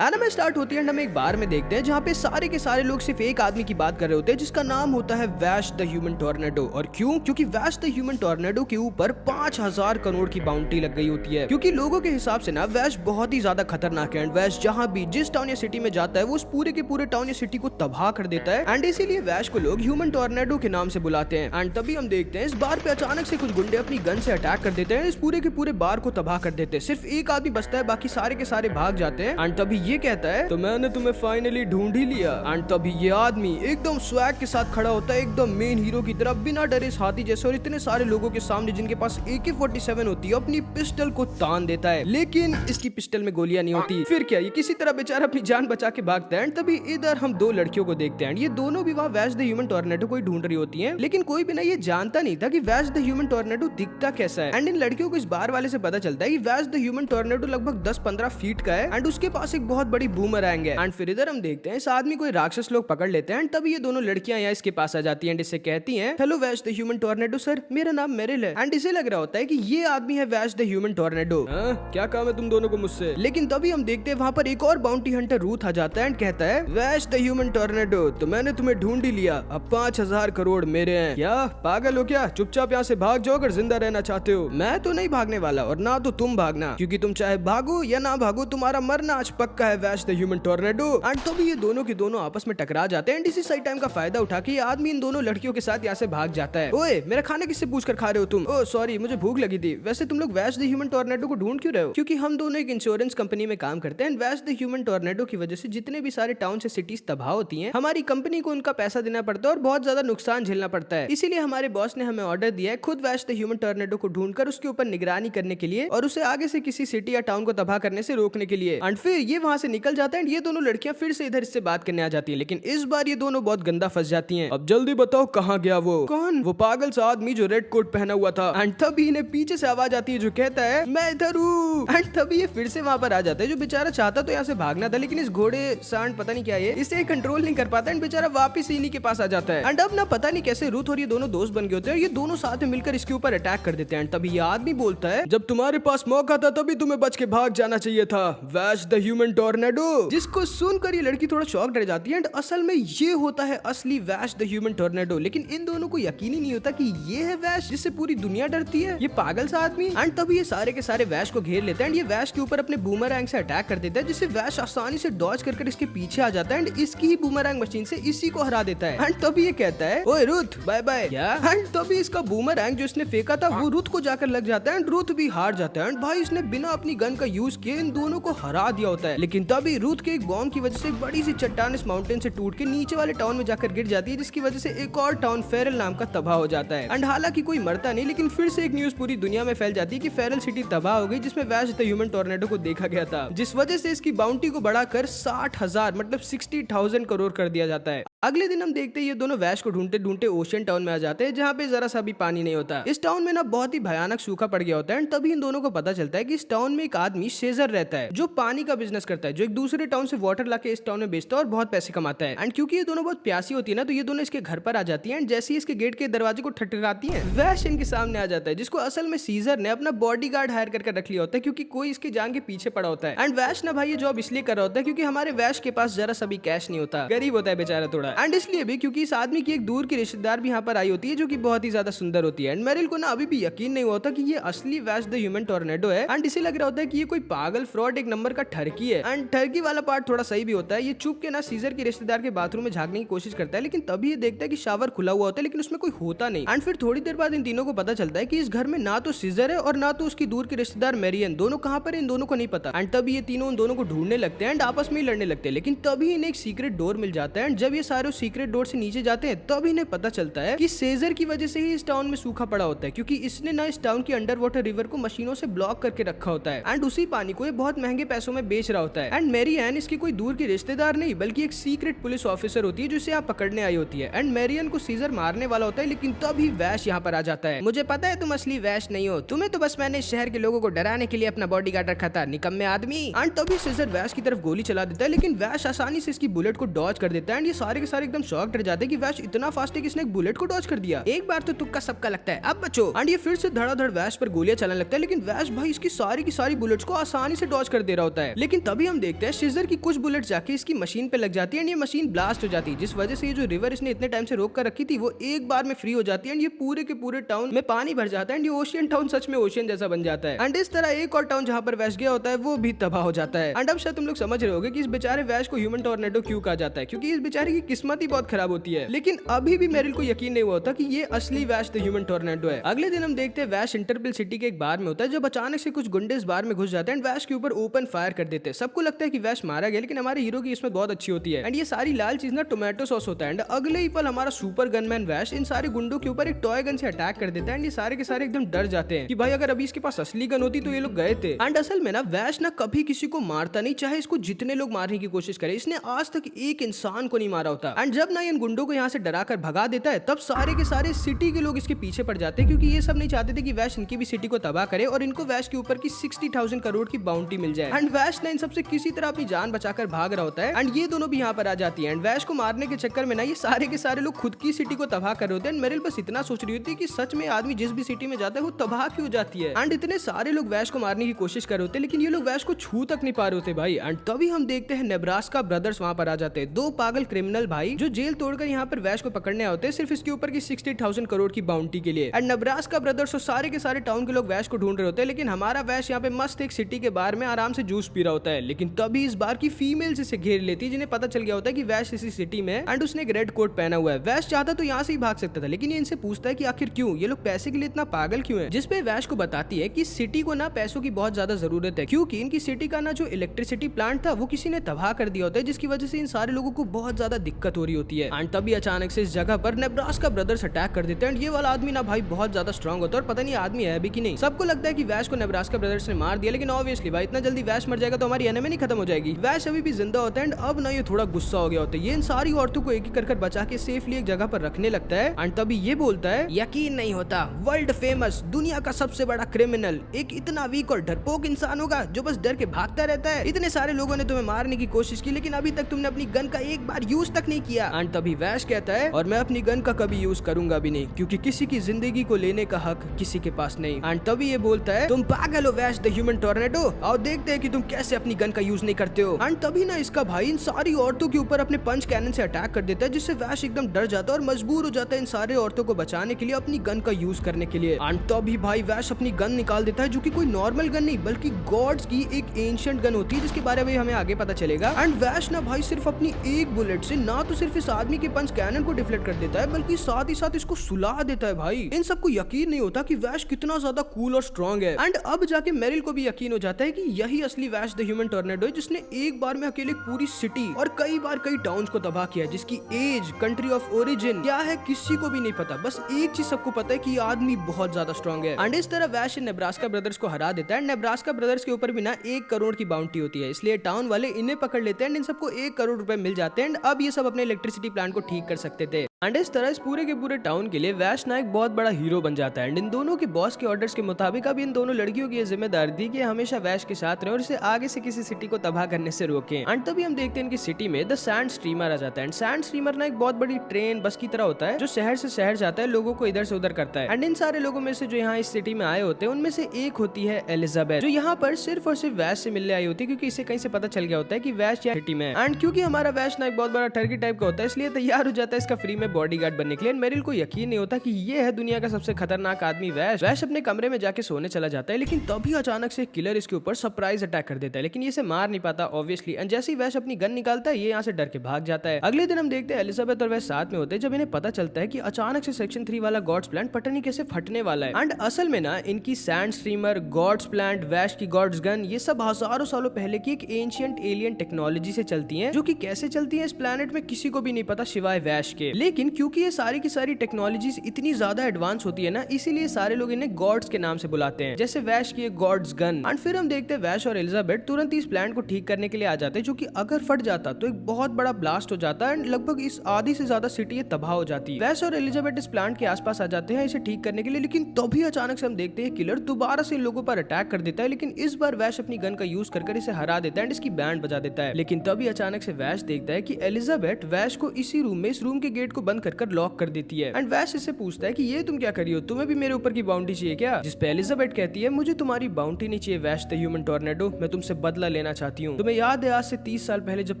Anime start होती है and हम एक बार में देखते हैं जहाँ पे सारे के सारे लोग सिर्फ एक आदमी की बात कर रहे होते हैं जिसका नाम होता है वैश द ह्यूमन टॉर्नेडो। और क्यों? क्योंकि वैश द ह्यूमन टॉर्नेडो के ऊपर 5000 करोड़ की बाउंटी लग गई होती है। क्योंकि लोगों के हिसाब से ना वैश बहुत ही ज्यादा खतरनाक है एंड वैश जहाँ भी जिस टाउन या सिटी में जाता है वो उस पूरे के पूरे टाउन या सिटी को तबाह कर देता है एंड इसीलिए वैश को लोग ह्यूमन टॉर्नेडो के नाम से बुलाते हैं। एंड तभी हम देखते हैं इस बार पे अचानक से कुछ गुंडे अपनी गन से अटैक कर देते हैं, इस पूरे के पूरे बार को तबाह कर देते हैं। सिर्फ एक आदमी बचता है, बाकी सारे के सारे भाग जाते हैं। एंड तभी ये कहता है तो मैंने तुम्हें फाइनली ढूंढ ही लिया। एंड तभी ये आदमी एकदम स्वैग के साथ खड़ा होता है, एकदम मेन हीरो की तरह, बिना डरे हाथी जैसे, और इतने सारे लोगों के सामने जिनके पास AK-47 होती है अपनी पिस्टल को तान देता है। लेकिन इसकी पिस्टल में गोलियां नहीं होती। फिर क्या, ये किसी तरह बेचारा अपनी जान बचा के भागता है। तभी इधर हम दो लड़कियों को देखते हैं, ये दोनों भी वहाँ वैश द ह्यूमन टॉर्नेडो को ढूंढ रही होती हैं, लेकिन कोई भी ना ये जानता नहीं था कि वैश द ह्यूमन टॉर्नेडो दिखता कैसा है। एंड इन लड़कियों को इस बार वाले से पता चलता है कि वैश द ह्यूमन टॉर्नेडो लगभग 10-15 फीट का है एंड उसके पास एक बहुत बड़ी बूमरैंग है। एंड फिर इधर हम देखते हैं इस आदमी को राक्षस लोग पकड़ लेते हैं। तभी ये दोनों लड़कियां यहाँ इसके पास आ जाती हैं एंड इससे कहती हैं hello Vaish the human tornado sir, मेरा नाम मेरिल है। एंड इसे लग रहा होता है कि ये आदमी है वैश द ह्यूमन टॉर्नेडो। क्या काम है तुम दोनों को मुझसे? लेकिन तभी हम देखते हैं वहाँ पर एक और बाउंटी हंटर रूथ आ जाता है एंड कहता है वैश द ह्यूमन टॉर्नेडो, तो मैंने तुम्हें ढूंढ ही लिया, अब 5000 करोड़ मेरे हैं। क्या पागल हो क्या? चुपचाप यहाँ से भाग जाओ अगर जिंदा रहना चाहते हो। मैं तो नहीं भागने वाला और ना तो तुम भागना, क्योंकि तुम चाहे भागो या ना भागो तुम्हारा मरना आज पक्का है वैश द ह्यूमन टॉर्नेडो। एंड तभी ये दोनों के दोनों आपस में टकरा जाते हैं एंड इसी सही टाइम का फायदा उठा के ये आदमी इन दोनों लड़कियों के साथ यहाँ से भाग जाता है। ओए मेरा खाना किससे पूछ कर खा रहे हो तुम? ओह सॉरी, मुझे भूख लगी थी। वैसे तुम लोग वैश द ह्यूमन टॉर्नेडो को ढूंढ क्यों रहे हो? क्योंकि हम दोनों एक इंश्योरेंस कंपनी में काम करते हैं। वैश द ह्यूमन टॉर्नेडो की वजह से जितने भी सारे टाउन से सिटीज तबाह होती हैं, हमारी कंपनी को उनका पैसा देना पड़ता है और बहुत ज्यादा नुकसान झेलना पड़ता है। इसीलिए हमारे बॉस ने हमें ऑर्डर दिया है खुद वैश द ह्यूमन टॉर्नेडो को ढूंढकर उसके ऊपर निगरानी करने के लिए और उसे आगे से किसी सिटी या टाउन को तबाह करने से रोकने के लिए। एंड फिर ये वहां से निकल जाता है एंड ये दोनों लड़कियां फिर से इधर इससे बात करने आ जाती है, लेकिन इस बार ये दोनों बहुत गंदा फंस जाती हैं। अब जल्दी बताओ कहाँ गया वो? कौन? वो पागल सा आदमी जो रेड कोट पहना हुआ था। एंड तभी इन्हें पीछे से आवाज आती है जो कहता है मैं इधर हूँ। एंड तभी ये फिर से वहां पर आ जाता है, जो बेचारा चाहता तो यहाँ से भागना था, लेकिन इस घोड़े सांड पता नहीं क्या है इसे कंट्रोल नहीं कर पाता एंड बेचारा वापिस इन्हीं के पास आ जाता है। एंड अब ना पता नहीं कैसे रूथ और ये दोनों दोस्त बन गए होते हैं और ये दोनों साथ में मिलकर इसके ऊपर अटैक कर देते हैं। तभी ये आदमी बोलता है जब तुम्हारे पास मौका था तभी तुम्हें बच के भाग जाना चाहिए था वैश द ह्यूमन टॉर्नेडो। जिसको सुनकर ये लड़की थोड़ा शॉक रह जाती है एंड असल में ये होता है असली वैश द ह्यूमन टॉर्नेडो। लेकिन इन दोनों को यकीन ही नहीं होता कि ये है वैश जिससे पूरी दुनिया डरती है, ये पागल सा आदमी। एंड तभी ये सारे के सारे वैश को घेर लेते हैं एंड ये वैश के ऊपर अपने बूमरैंग से अटैक कर देता है, जिससे वैश आसानी से डॉज कर इसके पीछे आ जाता है एंड इसकी ही बूमरैंग मशीन से इसी को हरा देता है। एंड तभी ये कहता है ओए रुथ बाय बाय। एंड तभी इसका बूमरैंग जो इसने फेंका था वो रुथ को जाकर लग जाता है एंड रुथ भी हार जाता है। एंड भाई इसने बिना अपनी गन का यूज किए इन दोनों को हरा दिया होता है। लेकिन तभी रुथ के एक बॉम्ब की वजह से एक बड़ी सी चट्टान इस माउंटेन से टूट के नीचे वाले टाउन में जाकर गिर जाती है, जिसकी वजह से एक और टाउन फेरल नाम का तबाह हो जाता है। एंड हालांकि कोई मरता नहीं, लेकिन फिर से एक न्यूज पूरी दुनिया में फैल जाती है कि फेरल सिटी तबाह हो गई जिसमें वैश द ह्यूमन टॉर्नेडो को देखा गया था, जिस वजह से इसकी बाउंटी को बढ़ाकर 60,000 मतलब 60,000 करोड़ कर दिया जाता है। अगले दिन हम देखते हैं ये दोनों वैश को ढूंढते ढूंढते ओशन टाउन में आ जाते हैं, जहाँ पे जरा सा भी पानी नहीं होता। इस टाउन में ना बहुत ही भयानक सूखा पड़ गया होता है। तभी इन दोनों को पता चलता है कि इस टाउन में एक आदमी शेजर रहता है जो पानी का बिजनेस करता है, जो एक दूसरे टाउन से वाटर लाके इस टाउन में बेचता है और बहुत पैसे कमाता है। एंड क्योंकि ये दोनों बहुत प्यासी होती है ना, तो ये दोनों इसके घर पर आ जाती है एंड जैसे ही इसके गेट के दरवाजे को ठटकाती है वैश इनके सामने आ जाता है, जिसको असल में सीजर ने अपना बॉडीगार्ड हायर करके रख लिया होता है, क्योंकि कोई इसके जान के पीछे पड़ा होता है। एंड वैश ना भाई ये जॉब इसलिए कर रहा होता है क्योंकि हमारे वैश के पास जरा सा भी कैश नहीं होता, गरीब होता है बेचारा थोड़ा। एंड इसलिए भी क्योंकि इस आदमी की एक दूर की रिश्तेदार भी यहाँ पर आई होती है जो कि बहुत ही ज्यादा सुंदर होती है। एंड मेरिल को ना अभी भी यकीन नहीं होता कि ये असली वैश द ह्यूमन टॉर्नेडो है एंड इसे लग रहा होता है कि ये कोई पागल फ्रॉड एक नंबर का ठरकी है। एंड ठरकी वाला पार्ट थोड़ा सही भी होता है। ये चुप के ना सीजर के रिश्तेदार के बाथरूम में झांकने की कोशिश करता है, लेकिन तभी ये देखता है कि शावर खुला हुआ होता है लेकिन उसमें कोई होता नहीं। एंड फिर थोड़ी देर बाद इन तीनों को पता चलता है कि इस घर में ना तो सीजर है और ना तो उसकी दूर की रिश्तेदार मेरियन, दोनों कहाँ पर इन दोनों को नहीं पता। एंड तभी ये तीनों उन दोनों को ढूंढने लगते हैं एंड आपस में ही लड़ने लगते हैं। लेकिन तभी इन्हें एक सीक्रेट डोर मिल जाता है एंड जब ये सारे उस सीक्रेट डोर से नीचे जाते हैं तब इन्हें पता चलता है कि सेजर की वजह से ही इस टाउन में सूखा पड़ा होता है, क्योंकि इसने ना इस टाउन की अंडर वाटर रिवर को मशीनों से ब्लॉक करके रखा होता है एंड उसी पानी को ये बहुत महंगे पैसों में बेच रहा होता है। एंड मेरियन इसकी कोई दूर की रिश्तेदार नहीं बल्कि एक सीक्रेट पुलिस ऑफिसर होती है जो इसे यहाँ पकड़ने आई होती है। एंड मेरियन को सीजर मारने वाला होता है, लेकिन तभी वैश यहाँ पर आ जाता है। मुझे पता है तुम असली वैश नहीं हो, तुम्हें तो बस मैंने शहर के लोगों को डराने के लिए अपना बॉडीगार्ड रखा था, निकम्मे आदमी। एंड तभी सीजर वैश की तरफ गोली चला देता है, लेकिन वैश आसानी से इसकी बुलेट को डॉज कर देता है एंड ये सारे के सारे एकदम शॉक डर जाते हैं कि वैश इतना फास्ट है कि इसने एक बुलेट को डॉज कर दिया। एक बार तो तुक्का सबका लगता है, अब बचो। एंड ये फिर से धड़ाधड़ वैश पर गोलियां चलाने लगता है, लेकिन वैश भाई इसकी सारी की सारी बुलेट्स को आसानी से डॉज कर दे रहा होता है। लेकिन तभी हम देखते हैं शिजर की कुछ बुलेट जाके इसकी मशीन पे लग जाती है एंड ये मशीन ब्लास्ट हो जाती है, जिस वजह से ये जो रिवर इसने इतने टाइम से रोक कर रखी थी वो एक बार में फ्री हो जाती है एंड ये पूरे के पूरे टाउन में पानी भर जाता है एंड ये ओशियन टाउन सच में ओशियन जैसा बन जाता है। एंड इस तरह एक और टाउन जहाँ पर वैश गया होता है वो भी तबाह हो जाता है। एंड अब शायद तुम लोग समझ रहे होगे कि इस बेचारे वैश को ह्यूमन टॉर्नेडो क्यों कहा जाता है, क्योंकि इस बेचारे की किस्मत ही बहुत खराब होती है। लेकिन अभी भी मेरिल को यकीन नहीं हुआ होता कि ये असली वैश द ह्यूमन टॉर्नेडो है। अगले दिन हम देखते हैं वैश इंटरपिल सिटी के एक बार में होता है जब अचानक से कुछ गुंडे इस बार में घुस जाते हैं एंड वैश के ऊपर ओपन फायर कर देते हैं। सबको लगता है कि वैश मारा गया, लेकिन हमारे हीरो की इसमें बहुत अच्छी होती है एंड ये सारी लाल चीज ना टोमेटो सॉस होता है। एंड अगले ही पल हमारा सुपर गनमैन वैश इन सारे गुंडों के ऊपर एक टॉय गन से अटैक कर देता है एंड ये सारे के सारे एकदम डर जाते हैं कि भाई अगर अभी इसके पास असली गन होती तो ये लोग गए थे। एंड असल में ना वैश ना कभी किसी को मारता नहीं, चाहे इसको जितने लोग मारने की कोशिश करे, इसने आज तक एक इंसान को नहीं मारा होता। एंड जब ना इन गुंडों को यहाँ से डरा कर भगा देता है तब सारे के सारे सिटी के लोग इसके पीछे पड़ जाते हैं, क्योंकि ये सब नहीं चाहते थे कि वैश इनकी भी सिटी को तबाह करे और इनको वैश के ऊपर की 60,000 करोड़ की बाउंटी मिल जाए। एंड वैश ना इन सबसे किसी तरह अपनी जान बचाकर भाग रहा होता है एंड ये दोनों भी यहाँ पर आ जाती है। एंड वैश को मारने के चक्कर में ना ये सारे के सारे लोग खुद की सिटी को तबाह कर रहे होते हैं। मेरिल बस इतना सोच रही होती है कि सच में आदमी जिस भी सिटी में जाता है वो तबाह क्यों जाती है। एंड इतने सारे लोग वैश को मारने की कोशिश कर रहे होते हैं लेकिन ये लोग वैश को छू तक नहीं पा रहे होते भाई। एंड तभी हम देखते हैं नेब्रास्का ब्रदर्स वहां पर आ जाते हैं, दो पागल क्रिमिनल भाई जो जेल तोड़कर यहाँ पर वैश को पकड़ने आते हैं सिर्फ इसके ऊपर की 60,000 करोड़ की बाउंटी के लिए। एंड नेब्रास्का ब्रदर्स और सारे के सारे टाउन के लोग वैश को ढूंढ रहे होते हैं, लेकिन हमारा वैश यहाँ पे मस्त एक सिटी के बाहर में आराम से जूस पी रहा होता है। लेकिन तभी इस बार की फीमेल इसे घेर लेती है जिन्हें पता चल गया होता है कि वैश इसी सिटी में एंड उसने एक रेड कोट पहना हुआ है। वैश चाहता तो यहाँ से ही भाग सकता था, लेकिन ये इनसे पूछता है कि आखिर क्यों, ये लोग पैसे के लिए इतना पागल क्यों है। जिसपे वैश को बताती है कि सिटी को ना पैसों की बहुत ज्यादा जरूरत है, क्योंकि इनकी सिटी का ना जो इलेक्ट्रिसिटी प्लांट था वो किसी ने तबाह कर दिया होता है, जिसकी वजह से इन सारे लोगों को बहुत ज्यादा दिक्कत हो रही होती है। एंड तभी अचानक से इस जगह पर नेब्रास्का ब्रदर्स अटैक कर देते हैं। एंड ये वाला आदमी ना भाई बहुत ज्यादा स्ट्रॉन्ग होता है और पता नहीं आदमी है भी कि नहीं। सबको लगता है कि वैश को नेब्रास्का ब्रदर्स ने मार दिया, लेकिन ऑब्वियसली भाई इतना जल्दी वैश मर जाएगा तो हमारी एनिमी नहीं खत्म हो जाएगी। वैश अभी भी जिंदा होता है एंड अब ना ये थोड़ा गुस्सा हो गया होता है। ये इन सारी औरतों को एक एक कर बचा के सेफली एक जगह पर रखने लगता है। एंड तभी ये बोलता है, यकीन नहीं होता वर्ल्ड फेमस दुनिया का सबसे बड़ा क्रिमिनल एक इतना वीक और डरपोक इंसान होगा जो बस डर के भागता रहता है। इतने सारे लोगों ने तुम्हें मारने की कोशिश की लेकिन अभी तक तुमने अपनी गन का एक बार यूज तक नहीं किया। एंड तभी वैश कहता है, और मैं अपनी गन का कभी यूज करूंगा भी नहीं, क्योंकि किसी की जिंदगी को लेने का हक किसी के पास नहीं। एंड तभी ये बोलता है, तुम पागल हो वैश द ह्यूमन टॉर्नेडो, और देखते हैं कि तुम कैसे अपनी गन का यूज नहीं करते हो। एंड तभी ना इसका भाई इन सारी औरतों के ऊपर अपने पंच कैनन से अटैक कर देता है, जिससे वैश एकदम डर जाता है और मजबूर हो जाता है इन सारे औरतों को बचाने के लिए अपनी गन का यूज करने के लिए। एंड तभी भाई वैश अपनी गन निकाल देता है, जो कि कोई नॉर्मल गन नहीं बल्कि गॉड्स की एक एंशिएंट गन होती है, जिसके बारे में हमें आगे पता चलेगा। एंड वैश ना भाई सिर्फ अपनी एक बुलेट से ना तो सिर्फ इस आदमी के पंच कैनन को डिफ्लेक्ट कर देता है, बल्कि साथ ही साथ इसको सुला देता है। भाई इन सबको यकीन नहीं होता कि वैश कितना ज्यादा कूल और स्ट्रॉन्ग है। एंड अब जाके मेरिल को भी यकीन हो जाता है कि यही असली वैश द ह्यूमन टॉर्नेडो है, जिसने एक बार में अकेले पूरी सिटी और कई बार कई टाउन्स को तबाह किया, जिसकी एज, कंट्री ऑफ ओरिजिन क्या है किसी को भी नहीं पता। बस एक चीज सबको पता है कि ये आदमी बहुत ज्यादा स्ट्रॉन्ग है। एंड इस तरह वैश नेब्रास्का ब्रदर्स को हरा देता है। नेब्रास्का ब्रदर्स के ऊपर भी ना 1 करोड़ की बाउंटी होती है, इसलिए टाउन वाले इन्हें पकड़ लेते हैं। इन सबको 1 करोड़ रुपए मिल जाते हैं। एंड अब ये सब अपने इलेक्ट्रिसिटी प्लांट को ठीक कर सकते थे। एंड इस तरह इस पूरे के पूरे टाउन के लिए वैश ना एक बहुत बड़ा हीरो बन जाता है। एंड इन दोनों के बॉस के ऑर्डर्स के मुताबिक अब इन दोनों लड़कियों की जिम्मेदारी थी कि हमेशा वैश के साथ रहे और इसे आगे से किसी सिटी को तबाह करने से रोकें। एंड तभी हम देखते हैं इनकी सिटी में द सैंड स्ट्रीमर आ जाता है। एंड सैंड स्ट्रीमर ना एक बहुत बड़ी ट्रेन बस की तरह होता है जो शहर से शहर जाता है, लोगों को इधर से उधर करता है। एंड इन सारे लोगों में से जो यहाँ इस सिटी में आए होते हैं उनमें से एक होती है एलिजाबेथ, जो यहाँ पर सिर्फ और सिर्फ वैश से मिलने आई होती है, क्योंकि इसे कहीं से पता चल गया होता है कि वैश यहाँ सिटी में है। एंड क्योंकि हमारा वैश ना एक बहुत बड़ा ठरकी टाइप का होता है, इसलिए तैयार हो जाता है इसका फ्री में बॉडीगार्ड बनने के लिए। मेरिल को यकीन नहीं होता कि ये है दुनिया का सबसे खतरनाक आदमी वैश। वैश अपने कमरे में जाके सोने चला जाता है, लेकिन तभी अचानक से किलर इसके ऊपर सरप्राइज अटैक कर देता है, लेकिन ये इसे मार नहीं पाता ऑब्वियसली। एंड जैसे ही वैश अपनी गन निकालता है ये यहाँ से डर के भाग जाता है। अगले दिन हम देखते हैं एलिजाबेथ और वैश साथ में होते हैं, जब इन्हें पता चलता है कि अचानक से सेक्शन 3 वाला गॉड्स प्लांट पता नहीं कैसे फटने वाला है। एंड असल में ना इनकी सैंड स्ट्रीमर, गॉड्स प्लांट, वैश की गॉड्स गन, ये सब हजारों सालों पहले की एक एंशिएंट एलियन टेक्नोलॉजी से चलती हैं, जो कि कैसे चलती हैं इस प्लेनेट में किसी को भी नहीं पता सिवाय वैश के। लेकिन क्योंकि ये सारी की सारी टेक्नोलॉजीज इतनी ज्यादा एडवांस होती है ना, इसीलिए सारे लोग इन्हें गॉड्स के नाम से बुलाते हैं, जैसे वैश की गॉड्स गन। एंड फिर हम देखते हैं वैश और एलिजाबेथ तुरंत इस प्लांट को ठीक करने के लिए आ जाते हैं, जो कि अगर फट जाता तो एक बहुत बड़ा ब्लास्ट हो जाता है एंड लगभग इस आधी से ज्यादा सिटी तबाह हो जाती है। वैश और एलिजाबेथ इस प्लांट के आसपास आ जाते हैं इसे ठीक करने के लिए, लेकिन तभी अचानक से हम देखते हैं किलर दोबारा से इन लोगों पर अटैक कर देता है, लेकिन इस बार वैश अपनी गन का यूज कर इसे हरा देता है एंड इसकी बैंड बजा देता है। लेकिन तभी अचानक से वैश देखता है कि एलिजाबेथ वैश को इसी रूम में, इस रूम के गेट को बंद कर लॉक कर देती है। एंड वैश इससे पूछता है कि ये तुम क्या करी हो, तुम्हें भी मेरे ऊपर की बाउंटी चाहिए क्या? जिस पे एलिजाबेथ कहती है मुझे तुम्हारी बाउंटी नहीं चाहिए वैश द ह्यूमन टॉर्नेडो, मैं तुमसे बदला लेना चाहती हूँ। तुम्हें याद है आज से 30 साल पहले जब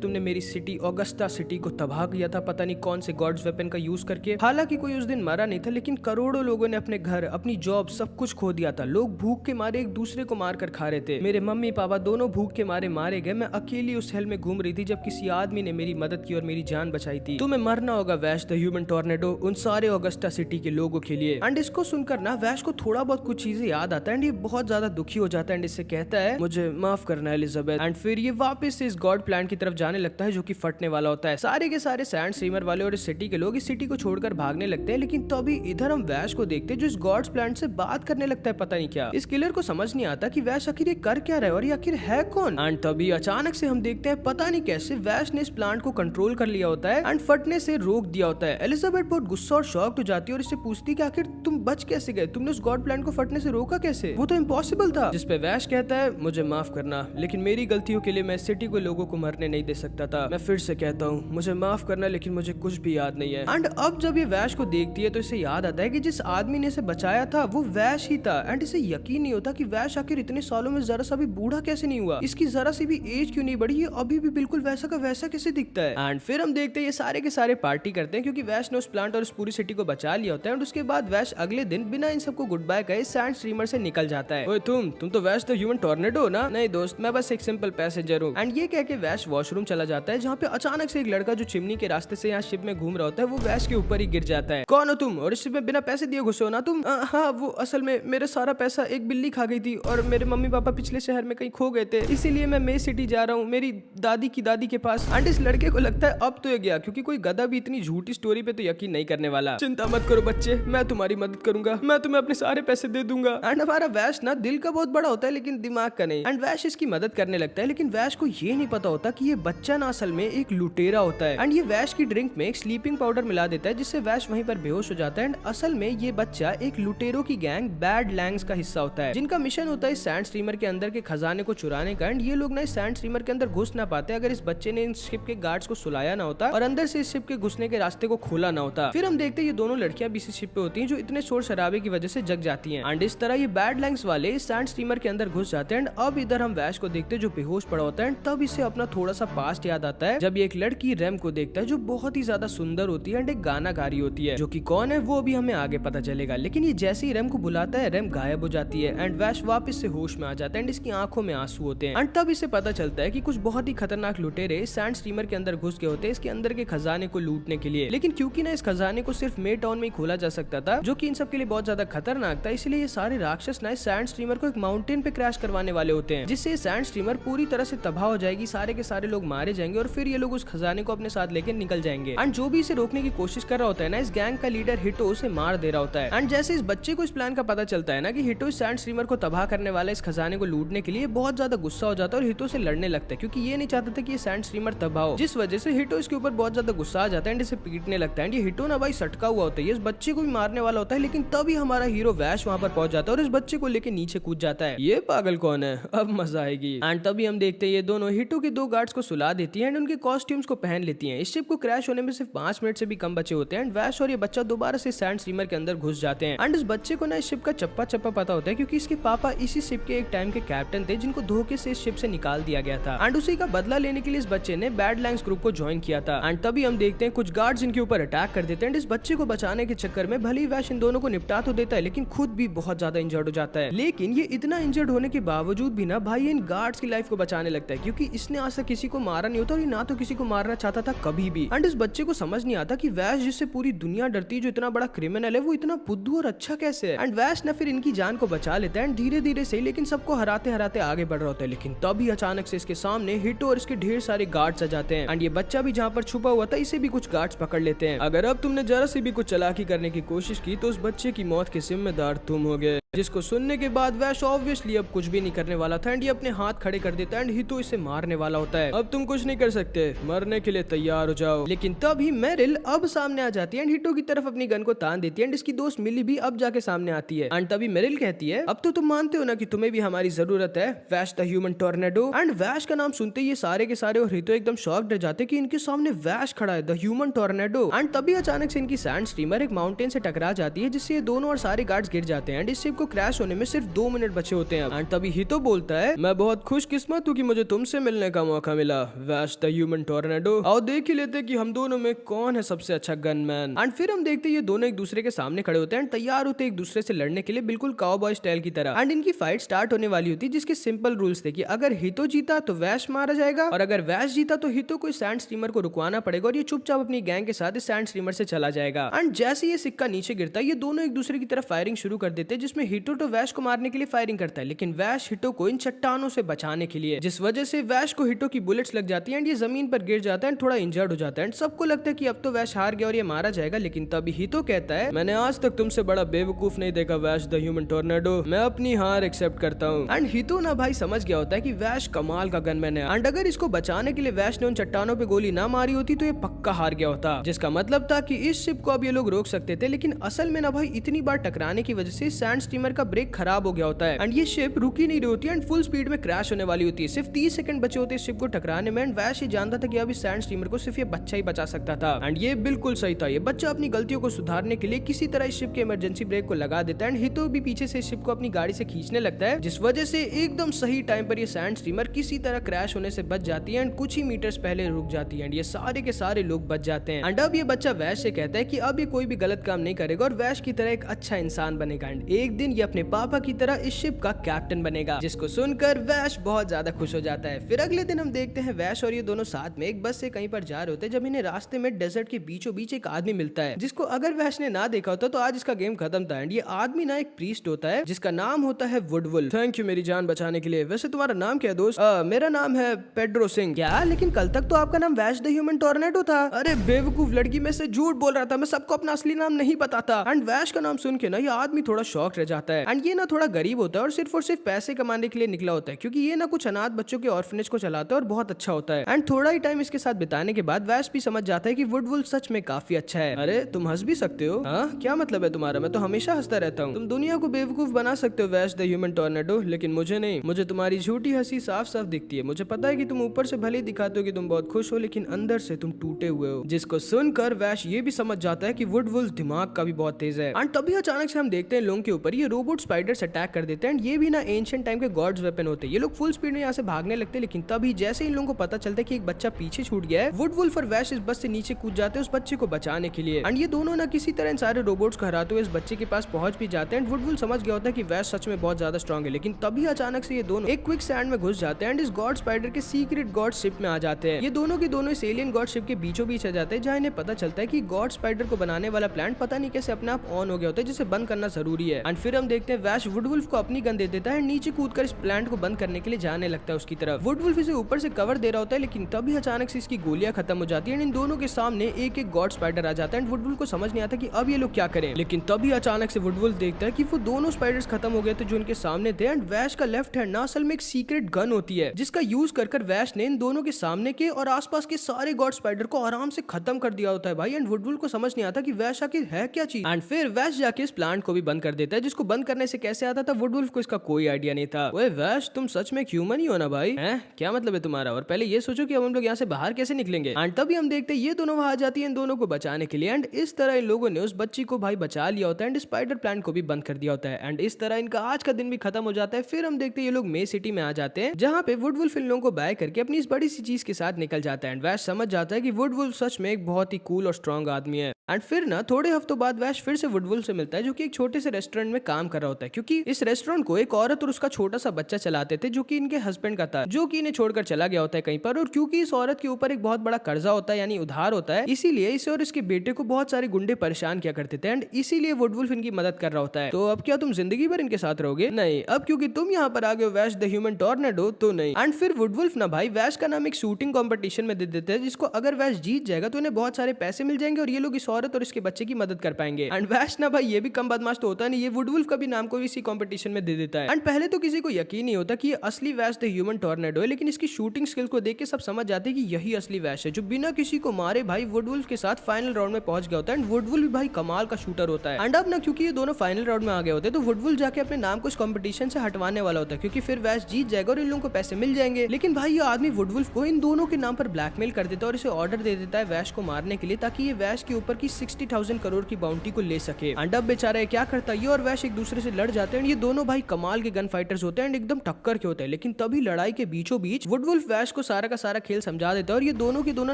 तुमने मेरी सिटी ऑगस्टा सिटी को तबाह किया था, पता नहीं कौन से गॉड्स वेपन का यूज करके। हालांकि कोई उस दिन मरा नहीं था, लेकिन करोड़ों लोगों ने अपने घर, अपनी जॉब, सब कुछ खो दिया था। लोग भूख के मारे एक दूसरे को मार कर खा रहे थे। मेरे मम्मी पापा दोनों भूख के मारे मारे गए। मैं अकेली उस हेल में घूम रही थी जब किसी आदमी ने मेरी मदद की और मेरी जान बचाई थी। तुम्हें मरना होगा वैश द ह्यूमन टॉर्नेडो उन सारे ऑगस्टा सिटी के लोगों के लिए। एंड इसको सुनकर ना वैश को थोड़ा बहुत कुछ चीजें याद आता है एंड ये बहुत ज्यादा दुखी हो जाता है एंड इससे कहता है मुझे माफ करना एलिजाबेथ। एंड फिर ये वापस से इस गॉड प्लान की तरफ जाने लगता है जो कि फटने वाला होता है। सारे के सारे सैंड स्ट्रीमर वाले और इस सिटी के लोग इस सिटी को छोड़कर भागने लगते हैं, लेकिन तभी इधर हम वैश को देखते हैं जो इस गॉड्स प्लान से बात करने लगता है। पता नहीं क्या इस किलर को समझ नहीं आता कि वैश आखिर ये कर क्या रहा है और ये आखिर है कौन। एंड तभी अचानक से हम देखते हैं पता नहीं कैसे वैश ने इस प्लांट को कंट्रोल कर लिया होता है एंड फटने से रोक दिया होता है। एलिजाबेथ बहुत गुस्सा और शॉक्ड हो जाती है और इससे पूछती कि आखिर तुम बच कैसे गए, तुमने उस गॉड प्लान को फटने से रोका कैसे, वो तो इम्पॉसिबल था। जिस पे वैश कहता है मुझे माफ करना, लेकिन मेरी गलतियों के लिए मैं सिटी को लोगों को मरने नहीं दे सकता था। मैं फिर से कहता हूँ मुझे माफ करना, लेकिन मुझे कुछ भी याद नहीं है। एंड अब जब ये वैश को देखती है तो इसे याद आता है कि जिस आदमी ने इसे बचाया था वो वैश ही था। एंड इसे यकीन नहीं होता कि वैश आखिर इतने सालों में जरा सा भी बूढ़ा कैसे नहीं हुआ, इसकी जरा सी भी एज क्यों नहीं बढ़ी, ये अभी भी बिल्कुल वैसा का वैसा कैसे दिखता है। एंड फिर हम देखते हैं ये सारे के सारे पार्टी करते हैं क्योंकि वैश ने उस प्लांट और उस पूरी सिटी को बचा लिया होता है। और उसके बाद वैश अगले दिन बिना इन सबको गुड बाय कहे सैंड स्ट्रीमर से निकल जाता है। ओए तुम तो वैश द ह्यूमन टॉर्नेडो हो ना? नहीं दोस्त, मैं बस एक सिंपल पैसेंजर हूँ। एंड ये कह के वैश वॉशरूम चला जाता है जहाँ पे अचानक से एक लड़का जो चिमनी के रास्ते से यहाँ शिप में घूम रहा होता है वो वैश के ऊपर ही गिर जाता है। कौन हो तुम और इस शिप में बिना पैसे दिए घुसे हो ना तुम? हाँ, वो असल में मेरा सारा पैसा एक बिल्ली खा गई थी और मेरे मम्मी पापा पिछले शहर में कहीं खो गए थे, इसीलिए मैं मे सिटी जा रहा हूँ मेरी दादी की दादी के पास। एंड इस लड़के को लगता है अब तो ये गया, क्योंकि कोई गधा भी इतनी झूठी स्टोरी पे तो यकीन नहीं करने वाला। चिंता मत करो बच्चे, मैं तुम्हारी मदद करूंगा, मैं तुम्हें अपने सारे पैसे दे दूंगा। एंड हमारा वैश ना दिल का बहुत बड़ा होता है लेकिन दिमाग का नहीं। एंड वैश इसकी मदद करने लगता है, लेकिन वैश को ये नहीं पता होता कि ये बच्चा ना असल में एक लुटेरा होता है। एंड ये वैश की ड्रिंक में एक स्लीपिंग पाउडर मिला देता है जिससे वैश वहीं पर बेहोश हो जाता है। एंड असल में ये बच्चा एक लुटेरों की गैंग बैड लैंग्स का हिस्सा होता है जिनका मिशन होता है सैंड स्ट्रीमर के अंदर के खजाने को चुराने का। एंड ये लोग ना इस सैंड स्ट्रीमर के अंदर घुस ना पाते अगर इस बच्चे ने इन शिप के गार्ड्स को सुलाया ना होता और अंदर से इस शिप के घुसने के रास्ते को खोला ना होता। फिर हम देखते हैं ये दोनों लड़कियां भी इसी शिप पे होती हैं जो इतने शोर शराबे की वजह से जग जाती हैं। एंड इस तरह ये बैड लैंग्स वाले इस सैंड स्ट्रीमर के अंदर घुस जाते हैं। एंड अब इधर हम वैश को देखते हैं जो बेहोश पड़ा होता है। तब इसे अपना थोड़ा सा पास्ट याद आता है जब ये एक लड़की रेम को देखता है जो बहुत ही ज्यादा सुंदर होती है एंड एक गाना गा रही होती है, जो कि कौन है वो भी हमें आगे पता चलेगा। लेकिन ये जैसे ही रेम को बुलाता है रेम गायब हो जाती है एंड वैश वापस से होश में आ जाता है एंड इसकी आंखों में आंसू होते हैं। एंड तब इसे पता चलता है कि कुछ बहुत ही खतरनाक लुटेरे सैंड स्ट्रीमर के अंदर घुस गए होते हैं इसके अंदर के खजाने को लूटने के लिए। लेकिन क्योंकि ना इस खजाने को सिर्फ मे टाउन में ही खोला जा सकता था जो कि इन सब के लिए बहुत ज्यादा खतरनाक था, इसलिए ये सारे राक्षस ना इस सैंड स्ट्रीमर को एक माउंटेन पे क्रैश करवाने वाले होते हैं जिससे सैंड स्ट्रीमर पूरी तरह से तबाह हो जाएगी, सारे के सारे लोग मारे जाएंगे और फिर ये लोग उस खजाने को अपने साथ लेकर निकल जाएंगे। एंड जो भी इसे रोकने की कोशिश कर रहा होता है ना इस गैंग का लीडर हिटो उसे मार दे रहा होता है। एंड जैसे इस बच्चे को इस प्लान का पता चलता है ना कि हिटो इस सैंड स्ट्रीमर को तबाह करने वाला इस खजाने को लूटने के लिए बहुत ज्यादा गुस्सा हो जाता है और हिटो से लड़ने लगता है क्योंकि ये नहीं चाहता था कि ये सैंड स्ट्रीमर तबाह हो, जिस वजह से हिटो इसके ऊपर बहुत ज्यादा गुस्सा आ जाता है एंड इसे पीटने लगता है। ये हिटो ना भाई सटका हुआ होता है, इस बच्चे को भी मारने वाला होता है, लेकिन तभी हमारा हीरो वैश वहां पर पहुंच जाता है और इस बच्चे को लेकर नीचे कूद जाता है। ये पागल कौन है, अब मजा आएगी। एंड तभी हम देखते हैं ये दोनों हिटो के दो गार्ड्स को सुला देती है एंड उनके कॉस्ट्यूम्स को पहन लेती हैं। इस शिप को क्रैश होने में सिर्फ 5 मिनट से भी कम बचे होते हैं एंड वैश और ये बच्चा दोबारा से सैंड स्ट्रीमर के अंदर घुस जाते हैं। एंड इस बच्चे को ना इस शिप का चप्पा चप्पा पता होता है क्योंकि इसके पापा इसी शिप के एक टाइम के कैप्टन थे जिनको धोखे से इस शिप से निकाल दिया गया था। एंड उसी का बदला लेने के लिए इस बच्चे ने बैड लैंग्स ग्रुप को ज्वाइन किया था। एंड तभी हम देखते हैं कुछ गार्ड्स इनके ऊपर अटैक कर देते हैं। इस बच्चे को बचाने के चक्कर में भले ही वैश इन दोनों को निपटा तो देता है लेकिन खुद भी बहुत ज्यादा इंजर्ड हो जाता है। लेकिन ये इतना इंजर्ड होने के बावजूद भी ना भाई इन गार्ड्स की लाइफ को बचाने लगता है क्योंकि इसने आज तक किसी को मारा नहीं होता और ये ना तो किसी को मारना चाहता था कभी भी। एंड इस बच्चे को समझ नहीं आता कि वैश जिससे पूरी दुनिया डरती है, जो इतना बड़ा क्रिमिनल है, वो इतना बुद्धू और अच्छा कैसे है। एंड वैश ना फिर इनकी जान को बचा लेता है एंड धीरे धीरे सही लेकिन सबको हराते हराते आगे बढ़ रहा होता है। लेकिन तभी अचानक से इसके सामने हिटो और इसके ढेर सारे गार्ड्स आ जाते हैं एंड ये बच्चा भी जहाँ पर छुपा हुआ था इसे भी कुछ गार्ड्स पकड़ लेते हैं। अगर अब तुमने जरा सी भी कुछ चालाकी करने की कोशिश की तो उस बच्चे की मौत के जिम्मेदार तुम होगे। जिसको सुनने के बाद वैश ऑब्वियसली अब कुछ भी नहीं करने वाला था एंड ये अपने हाथ खड़े कर देता है एंड हितो इसे मारने वाला होता है। अब तुम कुछ नहीं कर सकते, मरने के लिए तैयार हो जाओ। लेकिन तभी मेरिल अब सामने आ जाती है एंड हितो की तरफ अपनी गन को तान देती है एंड इसकी दोस्त मिली भी अब जाके सामने आती है एंड तभी मेरिल कहती है अब तो तुम मानते हो ना कि तुम्हें भी हमारी जरूरत है, वैश द ह्यूमन टोर्नेडो। एंड वैश का नाम सुनते ही ये सारे के सारे और हितो एकदम शॉक्ड रह जाते कि इनके सामने वैश खड़ा है, द ह्यूमन टोर्नेडो। एंड तभी अचानक से इनकी सैंड स्ट्रीमर एक माउंटेन से टकरा जाती है जिससे ये दोनों और सारे गार्ड्स गिर जाते हैं एंड इस शिप को क्रैश होने में सिर्फ 2 मिनट बचे होते हैं। एंड तभी हितो बोलता है मैं बहुत खुशकिस्मत हूँ कि मुझे तुमसे मिलने का मौका मिला, वैश द ह्यूमन टोर्नेडो। और देख ही लेते कि हम दोनों में कौन है सबसे अच्छा गनमैन। एंड फिर हम देखते ये दोनों एक दूसरे के सामने खड़े होते हैं एंड तैयार होते एक दूसरे से लड़ने के लिए बिल्कुल काउबॉय स्टाइल की तरह। एंड इनकी फाइट स्टार्ट होने वाली होती है जिसके सिंपल रूल्स थे कि अगर हितो जीता तो वैश मारा जाएगा और अगर वैश जीता तो हितो को इस सैंड स्ट्रीमर को रुकवाना पड़ेगा और ये चुपचाप अपनी गैंग के साथ इस सैंड स्ट्रीमर से चला जाएगा। एंड जैसे ये सिक्का नीचे गिरता है ये दोनों एक दूसरे की तरफ फायरिंग शुरू कर देते हैं जिसमें हितो तो वैश को मारने के लिए फायरिंग करता है लेकिन वैश हितो को इन चट्टानों से बचाने के लिए, जिस वजह से वैश को हितो की बुलेट्स लग जाती है एंड ये जमीन पर गिर जाता है एंड थोड़ा इंजर्ड हो जाता है एंड सबको लगता है कि अब तो वैश हार गया और ये मारा जाएगा। लेकिन तभी हितो कहता है मैंने आज तक तुमसे बड़ा बेवकूफ नहीं देखा वैश द ह्यूमन टोर्नेडो, मैं अपनी हार एक्सेप्ट करता हूँ। एंड हितो ना भाई समझ गया होता है कि वैश कमाल का गनमैन है एंड अगर इसको बचाने के लिए वैश ने उन चट्टानों पे गोली ना मारी होती तो ये पक्का हार गया होता, जिसका मतलब था कि इस शिप को अब ये लोग रोक सकते थे। लेकिन असल में ना भाई इतनी बार टकराने की वजह से सैंड स्टीमर का ब्रेक खराब हो गया होता है एंड ये शिप रुकी नहीं रही होती है एंड फुल स्पीड में क्रैश होने वाली होती है। सिर्फ 30 सेकंड बचे होते इस शिप को टकराने में एंड वैश ये जानता था कि अब इस सैंड स्टीमर को सिर्फ ये बच्चा ही बचा सकता था एंड ये बिल्कुल सही था। ये बच्चा अपनी गलतियों को सुधारने के लिए किसी तरह इस शिप के इमरजेंसी ब्रेक को लगा देता है एंड हितो भी पीछे से शिप को अपनी गाड़ी से खींचने लगता है जिस वजह से एकदम सही टाइम पर ये सैंड स्टीमर किसी तरह क्रैश होने से बच जाती है एंड कुछ ही मीटर्स पहले रुक जाती है एंड ये सारे के सारे लोग बच जाते हैं। एंड अब ये बच्चा वैश से कहता है कि अब ये कोई भी गलत काम नहीं करेगा और वैश की तरह एक अच्छा इंसान बनेगा एंड एक दिन ये अपने पापा की तरह इस शिप का कैप्टन बनेगा, जिसको सुनकर वैश बहुत ज्यादा खुश हो जाता है। फिर अगले दिन हम देखते हैं वैश और ये दोनों साथ में एक बस से कहीं पर जा रहे होते हैं जब इन्हें रास्ते में डेजर्ट के बीचों बीच एक आदमी मिलता है जिसको अगर वैश ने ना देखा होता तो आज इसका गेम खत्म था। एंड ये आदमी ना एक प्रीस्ट होता है जिसका नाम होता है वुडवुल्फ। थैंक यू मेरी जान बचाने के लिए। वैसे तुम्हारा नाम क्या है दोस्त? मेरा नाम है पेड्रो सिंह। क्या? लेकिन कल तक तो आपका नाम वैश द ह्यूमन टोर्नेडो था। अरे बेवकूफ लड़की, में से झूठ बोल रहा था, मैं सबको अपना असली नाम नहीं बताता। एंड वैश का नाम सुन के ना ये आदमी थोड़ा शॉक रह जाता है एंड ये ना थोड़ा गरीब होता है और सिर्फ पैसे कमाने के लिए निकला होता है क्योंकि ये ना कुछ अनाथ बच्चों के ऑर्फनेज को चलाता है और बहुत अच्छा होता है। एंड थोड़ा ही टाइम इसके साथ बिताने के बाद वैश भी समझ जाता है कि वुडवुल्फ सच में काफी अच्छा है। अरे तुम हंस भी सकते हो? हाँ, क्या मतलब है तुम्हारा? मैं तो हमेशा हंसता रहता हूँ। तुम दुनिया को बेवकूफ बना सकते हो वैश द ह्यूमन टोर्नेडो, लेकिन मुझे नहीं। मुझे तुम्हारी झूठी हंसी साफ साफ दिखती है। मुझे पता है कि तुम ऊपर से भले ही दिखाते हो कि तुम बहुत खुश हो लेकिन अंदर से तुम टूटे हुए हो। जिसको सुनकर वैश ये भी समझ जाता है कि वुडवुल्फ दिमाग का भी बहुत तेज है। एंड तभी अचानक से हम देखते हैं लोगों के ऊपर ये रोबोट स्पाइडर्स अटैक कर देते हैं एंड ये भी ना एंशिएंट टाइम के गॉड्स वेपन होते हैं। ये लोग फुल स्पीड में यहाँ से भागने लगते हैं लेकिन तभी जैसे इन लोगों को पता चलता है कि एक बच्चा पीछे छूट गया है, वुडवुल्फ और वैश इस बस से नीचे कूद जाते हैं उस बच्चे को बचाने के लिए। एंड ये दोनों ना किसी तरह इन सारे रोबोट्स को हराते हुए इस बच्चे के पास पहुंच भी जाते हैं। वुडवुल्फ समझ गया होता है कि वैश सच में बहुत ज्यादा स्ट्रॉन्ग है लेकिन तभी अचानक से ये दोनों एक क्विक सैंड में घुस जाते हैं एंड इस गॉड स्पाइडर के सीक्रेट गॉड शिप में आ जाते हैं। ये दोनों के दोनों इस एलियन गॉड शिप के बीचों बीच आ जाते हैं जहाँ इन्हें पता चलता है कि गॉड स्पाइडर को बनाने वाला प्लांट पता नहीं कैसे अपने आप ऑन हो गया होता है जिसे बंद करना जरूरी है। एंड फिर हम देखते हैं वैश वुडवुल्फ को अपनी गन दे देता है, नीचे कूदकर इस प्लांट को बंद करने के लिए जाने लगता है उसकी तरफ। वुडवुल्फ इसे ऊपर से कवर दे रहा होता है लेकिन तभी अचानक से इसकी गोलियां खत्म हो जाती है। इन दोनों के सामने एक एक गॉड स्पाइडर आ जाता है एंड वुडवुल्फ को समझ नहीं आता कि अब ये लोग क्या करें। लेकिन तभी अचानक से वुडवुल्फ देखता है कि वो दोनों स्पाइडर्स खत्म हो गए थे जो इनके सामने थे एंड वैश का लेफ्ट हैंड ना असल में एक सीक्रेट गन होती है जिसका यूज कर वैश ने इन दोनों के सामने के और आसपास के सारे गॉड स्पाइडर को आराम से खत्म कर दिया होता है भाई। एंड वुडवुल्फ को समझ नहीं आता कि वैश आखिर है क्या चीज। एंड फिर वैश जाके इस प्लांट को भी बंद कर देता है जिसको बंद करने से कैसे आता था वुडवुल्फ को इसका कोई आइडिया नहीं था। ओए वैश, तुम सच में ह्यूमन ही हो ना भाई? हैं? क्या मतलब है तुम्हारा? और पहले ये सोचो कि हम लोग यहाँ से बाहर कैसे निकलेंगे। एंड तभी हम देखते हैं ये दोनों वहां आ जाती है इन दोनों को बचाने के लिए एंड इस तरह इन लोगों ने उस बच्ची को भाई बचा लिया होता है एंड स्पाइडर प्लांट को भी बंद कर दिया होता है एंड इस तरह इनका आज का दिन भी खत्म हो जाता है। फिर हम देखते हैं ये लोग मे सिटी में आ जाते हैं जहाँ पे वुडवुल्फ इन लोगों को बाय करके अपनी इस बड़ी सी चीज के साथ निकल जाता है एंड वैश समझ जाता है कि वुडवुल्फ सच में एक बहुत ही कूल और स्ट्रॉन्ग आदमी है। एंड फिर ना थोड़े हफ्तों बाद वैश फिर से वुडवुल्फ से मिलता है जो कि एक छोटे से रेस्टोरेंट में काम कर रहा होता है क्योंकि इस रेस्टोरेंट को एक औरत और उसका छोटा सा बच्चा चलाते थे जो कि इनके हस्बैंड का था, जो कि इन्हें छोड़कर चला गया होता है कहीं पर। और क्योंकि इस औरत के ऊपर एक बहुत बड़ा कर्जा होता है यानी उधार होता है, इसीलिए इसे और इसके बेटे को बहुत सारे गुंडे परेशान किया करते थे एंड इसीलिए वुडवुल्फ इनकी मदद कर रहा होता है। तो अब क्या तुम जिंदगी भर इनके साथ रहोगे? नहीं, अब क्योंकि तुम यहाँ पर आ गए वैश द ह्यूमन टोर्नेडो तो नहीं। एंड फिर वुडवुल्फ ना भाई वैश का नाम एक शूटिंग कॉम्पिटिशन में दे देते हैं जिसको अगर वैश जीत जाएगा तो इन्हें बहुत सारे पैसे मिल जाएंगे और ये लोग इस औरत और इसके बच्चे की मदद कर पाएंगे। एंड वैश ना भाई ये भी कम बदमाश तो होता नहीं, ये वुडवुल्फ का भी नाम को इसी कंपटीशन में दे देता है। एंड पहले तो किसी को यकीन नहीं होता कि ये असली वैश द ह्यूमन टॉर्नेडो है, लेकिन इसकी शूटिंग स्किल को देख के सब समझ जाते हैं कि यही असली वैश है जो बिना किसी को मारे भाई वुडवुल्फ के साथ फाइनल राउंड में पहुंच गया होता है। एंड वुडवुल्फ भी भाई कमाल का शूटर होता है। एंड अब ना क्योंकि ये दोनों फाइनल राउंड में आ गए होते हैं तो वुडवुल्फ जाके अपने नाम को इस कंपटीशन से हटवाने वाला होता है, क्योंकि फिर वैश जीत जाएगा और इन लोगों को पैसे मिल जाएंगे। लेकिन भाई ये आदमी वुडवुल्फ को इन दोनों के नाम पर ब्लैकमेल कर देता है और इसे ऑर्डर दे देता है वैश को मारने के लिए, ताकि ये वैश के ऊपर की 60,000 करोड़ की बाउंटी को ले सके। एंड अब बेचारा क्या करता है, ये और वैश एक दूसरे से लड़ जाते हैं। ये दोनों भाई कमाल के गन फाइटर्स होते हैं एंड एकदम टक्कर के होते हैं। लेकिन तभी लड़ाई के बीचों बीच वुडवुल्फ वैश को सारा का सारा खेल समझा देता है और ये दोनों के दोनों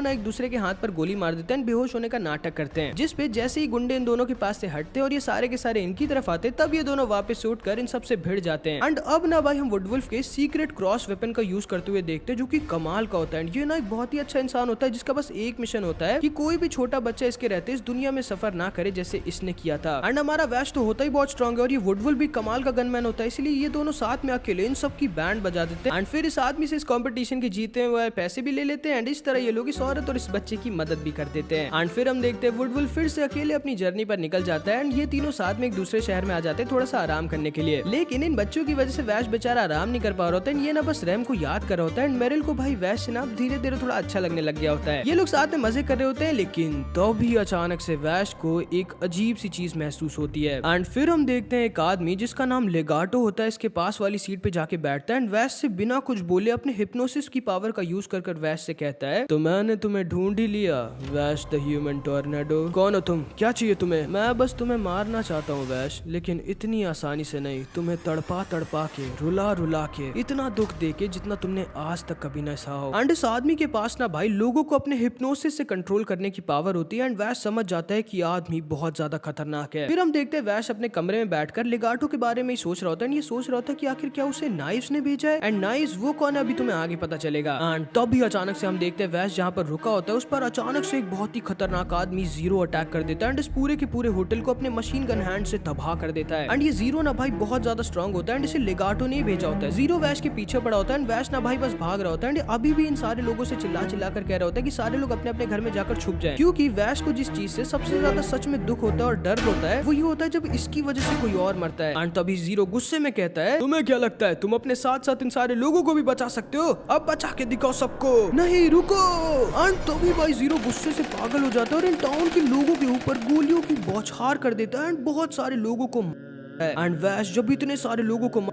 ना एक दूसरे के हाथ पर गोली मार देते हैं, बेहोश होने का नाटक करते हैं। जिस पे जैसे ही गुंडे इन दोनों के पास से हटते हैं और ये सारे के सारे इनकी तरफ आते हैं, तब ये दोनों वापस शूट कर इन सबसे भिड़ जाते हैं। एंड अब ना भाई हम वुडवुल्फ के सीक्रेट क्रॉस वेपन का यूज करते हुए देखते हैं, जो कि कमाल का होता है। ये ना एक बहुत ही अच्छा इंसान होता है जिसका बस एक मिशन होता है कि कोई भी छोटा बच्चा इसके रहते इस दुनिया में सफर ना करे जैसे इसने किया था। एंड हमारा वैश तो होता ही बहुत स्ट्रॉन्ग है और ये वुडवुल्फ भी कमाल का गनमैन होता है, इसलिए ये दोनों साथ में अकेले इन सब की बैंड बजा देते हैं। एंड फिर इस आदमी से इस कंपटीशन के जीते हुए पैसे भी ले लेते हैं। एंड इस तरह ये लोग इस औरत और इस बच्चे की मदद भी कर देते हैं। एंड फिर हम देखते हैं वुडवुल्फ फिर से अकेले अपनी जर्नी पर निकल जाता है एंड ये तीनों साथ में एक दूसरे शहर में आ जाते हैं थोड़ा सा आराम करने के लिए। लेकिन इन बच्चों की वजह से वैश बेचारा आराम नहीं कर पा रहा होता है। ये ना बस रैम को याद कर रहा होता है एंड मेरिल को भाई वैश ना धीरे धीरे थोड़ा अच्छा लगने लग गया होता है। ये लोग साथ में मजे कर रहे होते हैं, लेकिन तो भी अचानक से वैश को एक अजीब सी चीज महसूस होती है। एंड फिर हम देखते हैं एक आदमी जिसका नाम लेगाटो होता है इसके पास वाली सीट पे जाके बैठता है एंड वैश से बिना कुछ बोले अपने हिप्नोसिस की पावर का यूज कर वैश से कहता है, तो मैंने तुम्हें ढूंढ ही लिया वैश द ह्यूमन टॉर्नेडो। कौन हो तुम, क्या चाहिए तुम्हें? मैं बस तुम्हें मारना चाहता हूँ वैश, लेकिन इतनी आसानी से नहीं। तुम्हें तड़पा तड़पा के रुला रुला के इतना दुख दे के जितना तुमने आज तक कभी न सहा हो। एंड इस आदमी के पास ना भाई लोगों को अपने हिप्नोसिस से कंट्रोल करने की पावर होती है एंड वैश समझ जाता है कि आदमी बहुत ज्यादा खतरनाक है। फिर हम देखते हैं वैश अपने कमरे में बैठकर लेगाटो के बारे में ही सोच रहा होता है। ये सोच रहा होता है कि आखिर क्या उसे नाइव्स ने भेजा है एंड नाइव्स वो कौन है अभी तुम्हें आगे पता चलेगा। एंड तभी अचानक से हम देखते हैं वैश जहाँ पर रुका होता है उस पर अचानक से एक बहुत ही खतरनाक आदमी जीरो अटैक कर देता है एंड इस पूरे के पूरे होटल को अपने मशीन गन हैंड से तबाह कर देता है। एंड ये जीरो ना भाई बहुत ज्यादा स्ट्रॉन्ग होता है एंड इसे लेगाटो ने भेजा होता है। जीरो वैश के पीछे पड़ा होता है एंड वैश ना भाई बस भाग रहा होता है एंड अभी भी इन सारे लोगों से चिल्ला चिल्ला कर कह रहा होता है कि सारे लोग अपने अपने घर में जाकर छुप जाएं, क्योंकि वैश को जिस चीज से सबसे ज्यादा सच में दुख होता है और डर होता है वो ये होता है जब इसकी वजह से कोई और मरता है। एंड तभी जीरो गुस्से में कहता है, तुम्हें क्या लगता है तुम अपने साथ साथ इन सारे लोगों को भी बचा सकते हो? अब बचा के दिखाओ सबको। नहीं रुको। एंड तभी भाई जीरो गुस्से से पागल हो जाता है और इन टाउन के लोगों के ऊपर गोलियों की बौछार कर देता है एंड बहुत सारे लोगों को एंड वैश जब इतने सारे लोगों को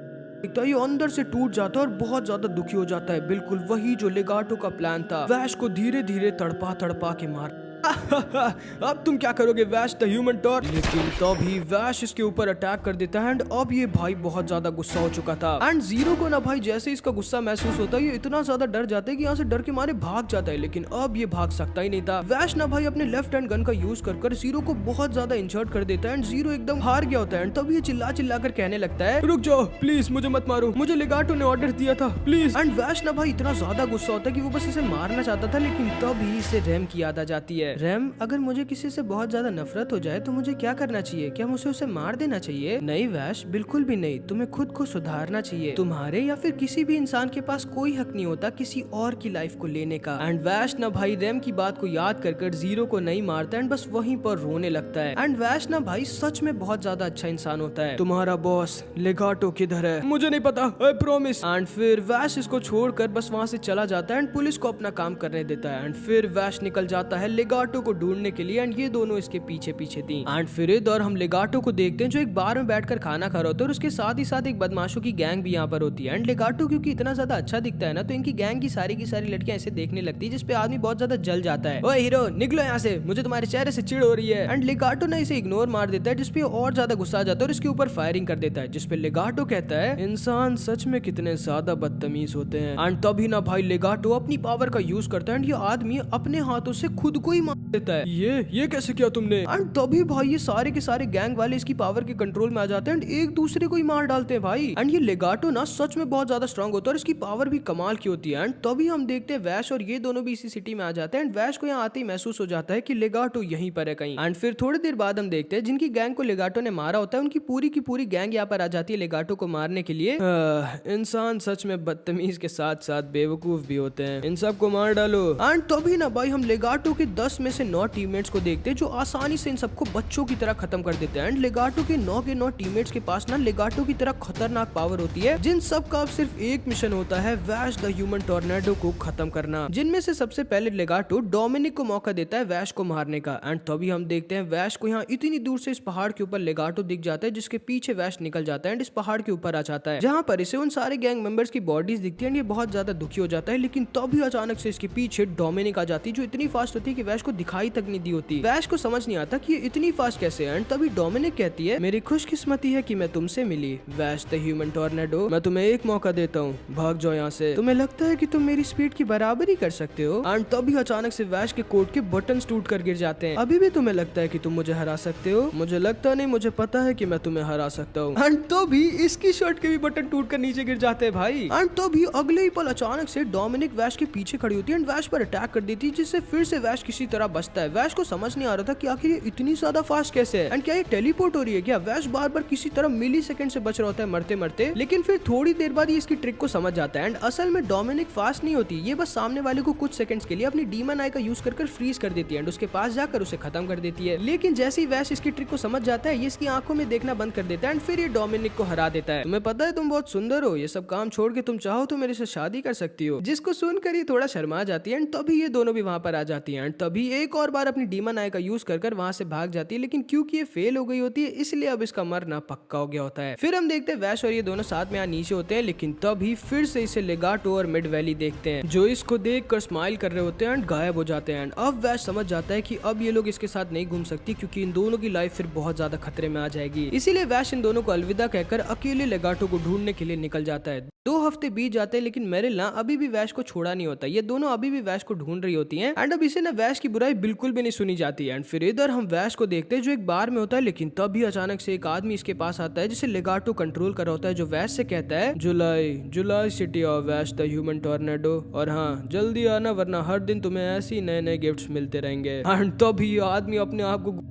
तो ये अंदर से टूट जाता है और बहुत ज्यादा दुखी हो जाता है। बिल्कुल वही जो लेगाटो का प्लान था, वैश को धीरे धीरे तड़पा तड़पा के मार। अब तुम क्या करोगे वैश द ह्यूमन टॉर्च? लेकिन तभी वैश इसके ऊपर अटैक कर देता है एंड अब ये भाई बहुत ज्यादा गुस्सा हो चुका था एंड जीरो को ना भाई जैसे इसका गुस्सा महसूस होता है ये इतना ज्यादा डर जाता है कि यहाँ से डर के मारे भाग जाता है। लेकिन अब ये भाग सकता ही नहीं था। वैश ना भाई अपने लेफ्ट हैंड गन का यूज कर जीरो को बहुत ज्यादा इंजर्ड कर देता है एंड जीरो एकदम हार गया होता है। एंड तभी ये चिल्ला चिल्ला कर कहने लगता है, रुक जाओ प्लीज, मुझे मत मारो, मुझे लेगाटो ने ऑर्डर दिया था प्लीज। एंड वैश ना भाई इतना ज्यादा गुस्सा होता है कि वो बस इसे मारना चाहता था, लेकिन तभी इसे रैम की याद आ जाती है। रैम, अगर मुझे किसी से बहुत ज्यादा नफरत हो जाए तो मुझे क्या करना चाहिए? क्या मुझे उसे मार देना चाहिए? नहीं वैश, बिल्कुल भी नहीं। तुम्हें खुद को सुधारना चाहिए। तुम्हारे या फिर किसी भी इंसान के पास कोई हक नहीं होता किसी और की लाइफ को लेने का। एंड वैश ना भाई रैम की बात को याद कर जीरो को नहीं मारता एंड बस वहीं पर रोने लगता है। एंड वैश ना भाई सच में बहुत ज्यादा अच्छा इंसान होता है। तुम्हारा बॉस लेगाटो किधर है? मुझे नहीं पता, आई प्रॉमिस। एंड फिर वैश इसको छोड़कर बस वहाँ से चला जाता है एंड पुलिस को अपना काम करने देता है। एंड फिर वैश निकल जाता है लेगाटो को ढूंढने के लिए एंड ये दोनों इसके पीछे पीछे थी। एंड फिर इधर और हम लेगाटो को देखते हैं जो एक बार में बैठकर खाना खा रहा होता है और उसके साथ ही साथ एक बदमाशों की गैंग भी यहाँ पर होती है। एंड लेगाटो क्योंकि इतना ज्यादा अच्छा दिखता है ना तो इनकी गैंग की सारी लड़कियां ऐसे देखने लगती है जिसपे आदमी बहुत ज्यादा जल जाता है। ओए हीरो निकलो यहाँ से, मुझे तुम्हारे चेहरे से चिढ़ हो रही है। एंड लेगाटो ना इसे इग्नोर मार देता है जिसपे और ज्यादा गुस्सा आ जाता है और इसके ऊपर फायरिंग कर देता है, जिसपे लेगाटो कहता है, इंसान सच में कितने ज्यादा बदतमीज होते हैं। एंड तभी ना भाई लेगाटो अपनी पावर का यूज करता है एंड ये आदमी अपने हाथों से खुद को ही मार देता है। ये कैसे किया तुमने? एंड तभी भाई ये सारे के सारे गैंग वाले इसकी पावर के कंट्रोल में आ जाते हैं एंड एक दूसरे को ही मार डालते हैं भाई। एंड ये लेगाटो ना सच में बहुत ज्यादा स्ट्रांग होता है और इसकी पावर भी कमाल की होती है। एंड तभी हम देखते हैं वैश और ये दोनों भी इसी सिटी में आ जाते हैं एंड वैश को यहाँ आते ही महसूस हो जाता है कि लेगाटो यहीं पर है कहीं। एंड फिर थोड़ी देर बाद हम देखते हैं जिनकी गैंग को लेगाटो ने मारा होता है उनकी पूरी की पूरी गैंग यहाँ पर आ जाती है लेगाटो को मारने के लिए। इंसान सच में बदतमीज के साथ साथ बेवकूफ भी होते हैं, इन सबको मार डालो। एंड तभी ना भाई हम लेगाटो के 10 में से जैसे 9 टीममेट्स को देखते हैं जो आसानी से इन सबको बच्चों की तरह खत्म कर देते हैं। एंड लेगाटो के 9 टीममेट्स के पास ना लेगाटो की तरह खतरनाक पावर होती है, जिन सब का अब सिर्फ एक मिशन होता है, वैश द ह्यूमन टॉर्नेडो को खत्म करना। जिनमें से सबसे पहले लेगाटो डोमिनिक को मौका देता है वैश को मारने का। एंड तभी हम देखते हैं वैश को यहाँ इतनी दूर से इस पहाड़ के ऊपर लेगाटो दिख जाता है, जिसके पीछे वैश निकल जाता है एंड इस पहाड़ के ऊपर आ जाता है, जहाँ पर इसे उन सारे गैंग मेंबर्स की बॉडीज दिखती है। ये बहुत ज्यादा दुखी हो जाता है, लेकिन तभी अचानक से इसके पीछे डोमिनिक आ जाती है, जो इतनी फास्ट होती है कि वैश को दिखाई तक नहीं दी होती। वैश को समझ नहीं आता कि ये इतनी फास्ट कैसे है। एंड तभी डोमिनिक कहती है, मेरी खुशकिस्मती है कि मैं तुमसे मिली वैश द ह्यूमन टॉर्नेडो। मैं तुम्हें एक मौका देता हूँ, भाग जाओ यहाँ से। तुम्हें लगता है कि तुम मेरी स्पीड की बराबरी कर सकते हो? एंड तभी अचानक से वैश के कोट के बटन्स टूट कर गिर जाते हैं। अभी भी तुम्हें लगता है कि तुम मुझे हरा सकते हो? मुझे लगता नहीं, मुझे पता है कि मैं तुम्हें हरा सकता हूँ। एंड तभी इसकी शर्ट के भी बटन टूट कर नीचे गिर जाते हैं भाई। एंड तभी अगले ही पल अचानक से डोमिनिक वैश के पीछे खड़ी होती है एंड वैश पर अटैक कर देती है, जिससे फिर से वैश किसी तरह बचता है। वैश को समझ नहीं आ रहा था कि आखिर ये इतनी ज्यादा फास्ट कैसे है एंड क्या ये टेलीपोर्ट हो रही है क्या? वैश बार बार किसी तरह मिली सेकंड से बच रहा होता है मरते मरते, लेकिन फिर थोड़ी देर बाद ये इसकी ट्रिक को समझ जाता है। एंड असल में डोमिनिक फास्ट नहीं होती, ये बस सामने वाले को कुछ सेकंड्स के लिए अपनी डीमन आई का यूज कर फ्रीज कर देती है एंड उसके पास जाकर उसे खत्म कर देती है। लेकिन जैसे ही वैश इसकी ट्रिक को समझ जाता है, ये इसकी आंखों में देखना बंद कर देता है एंड फिर ये डोमिनिक को हरा देता है। तुम्हें पता है तुम बहुत सुंदर हो, ये सब काम छोड़ के तुम चाहो तो मेरे से शादी कर सकती हो। जिसको सुनकर ये थोड़ा शर्मा जाती है एंड तभी ये दोनों भी वहां पर आ जाती है एंड तभी एक और बार अपनी डीमन आई का यूज कर वहां से भाग जाती है, लेकिन क्योंकि ये फेल हो गई होती है इसलिए अब इसका मरना पक्का हो गया होता है। फिर हम देखते हैं वैश और ये दोनों साथ में यहाँ नीचे होते हैं, लेकिन तभी फिर से इसे लेगाटो और मिड वैली देखते हैं, जो इसको देखकर स्माइल कर रहे होते हैं एंड गायब हो जाते हैं। अब वैश समझ जाता है कि अब ये लोग इसके साथ नहीं घूम सकती, क्योंकि इन दोनों की लाइफ फिर बहुत ज्यादा खतरे में आ जाएगी। इसीलिए वैश इन दोनों को अलविदा कहकर अकेले लेगाटो को ढूंढने के लिए निकल जाता है। 2 हफ्ते बीत जाते हैं, लेकिन मेरिल ना अभी भी वैश को छोड़ा नहीं होता। ये दोनों अभी भी वैश को ढूंढ रही होती हैं एंड अब इसे ना वैश की बुराई बिल्कुल भी नहीं सुनी जाती है। एंड फिर इधर हम वैश को देखते हैं जो एक बार में होता है, लेकिन तभी अचानक से एक आदमी इसके पास आता है जिसे लेगाटो कंट्रोल कर रहा होता है, जो वैश से कहता है, July city of Vash the human tornado, और हाँ जल्दी आना वरना हर दिन तुम्हें ऐसे नए गिफ्ट्स मिलते रहेंगे। एंड तभी आदमी अपने आप को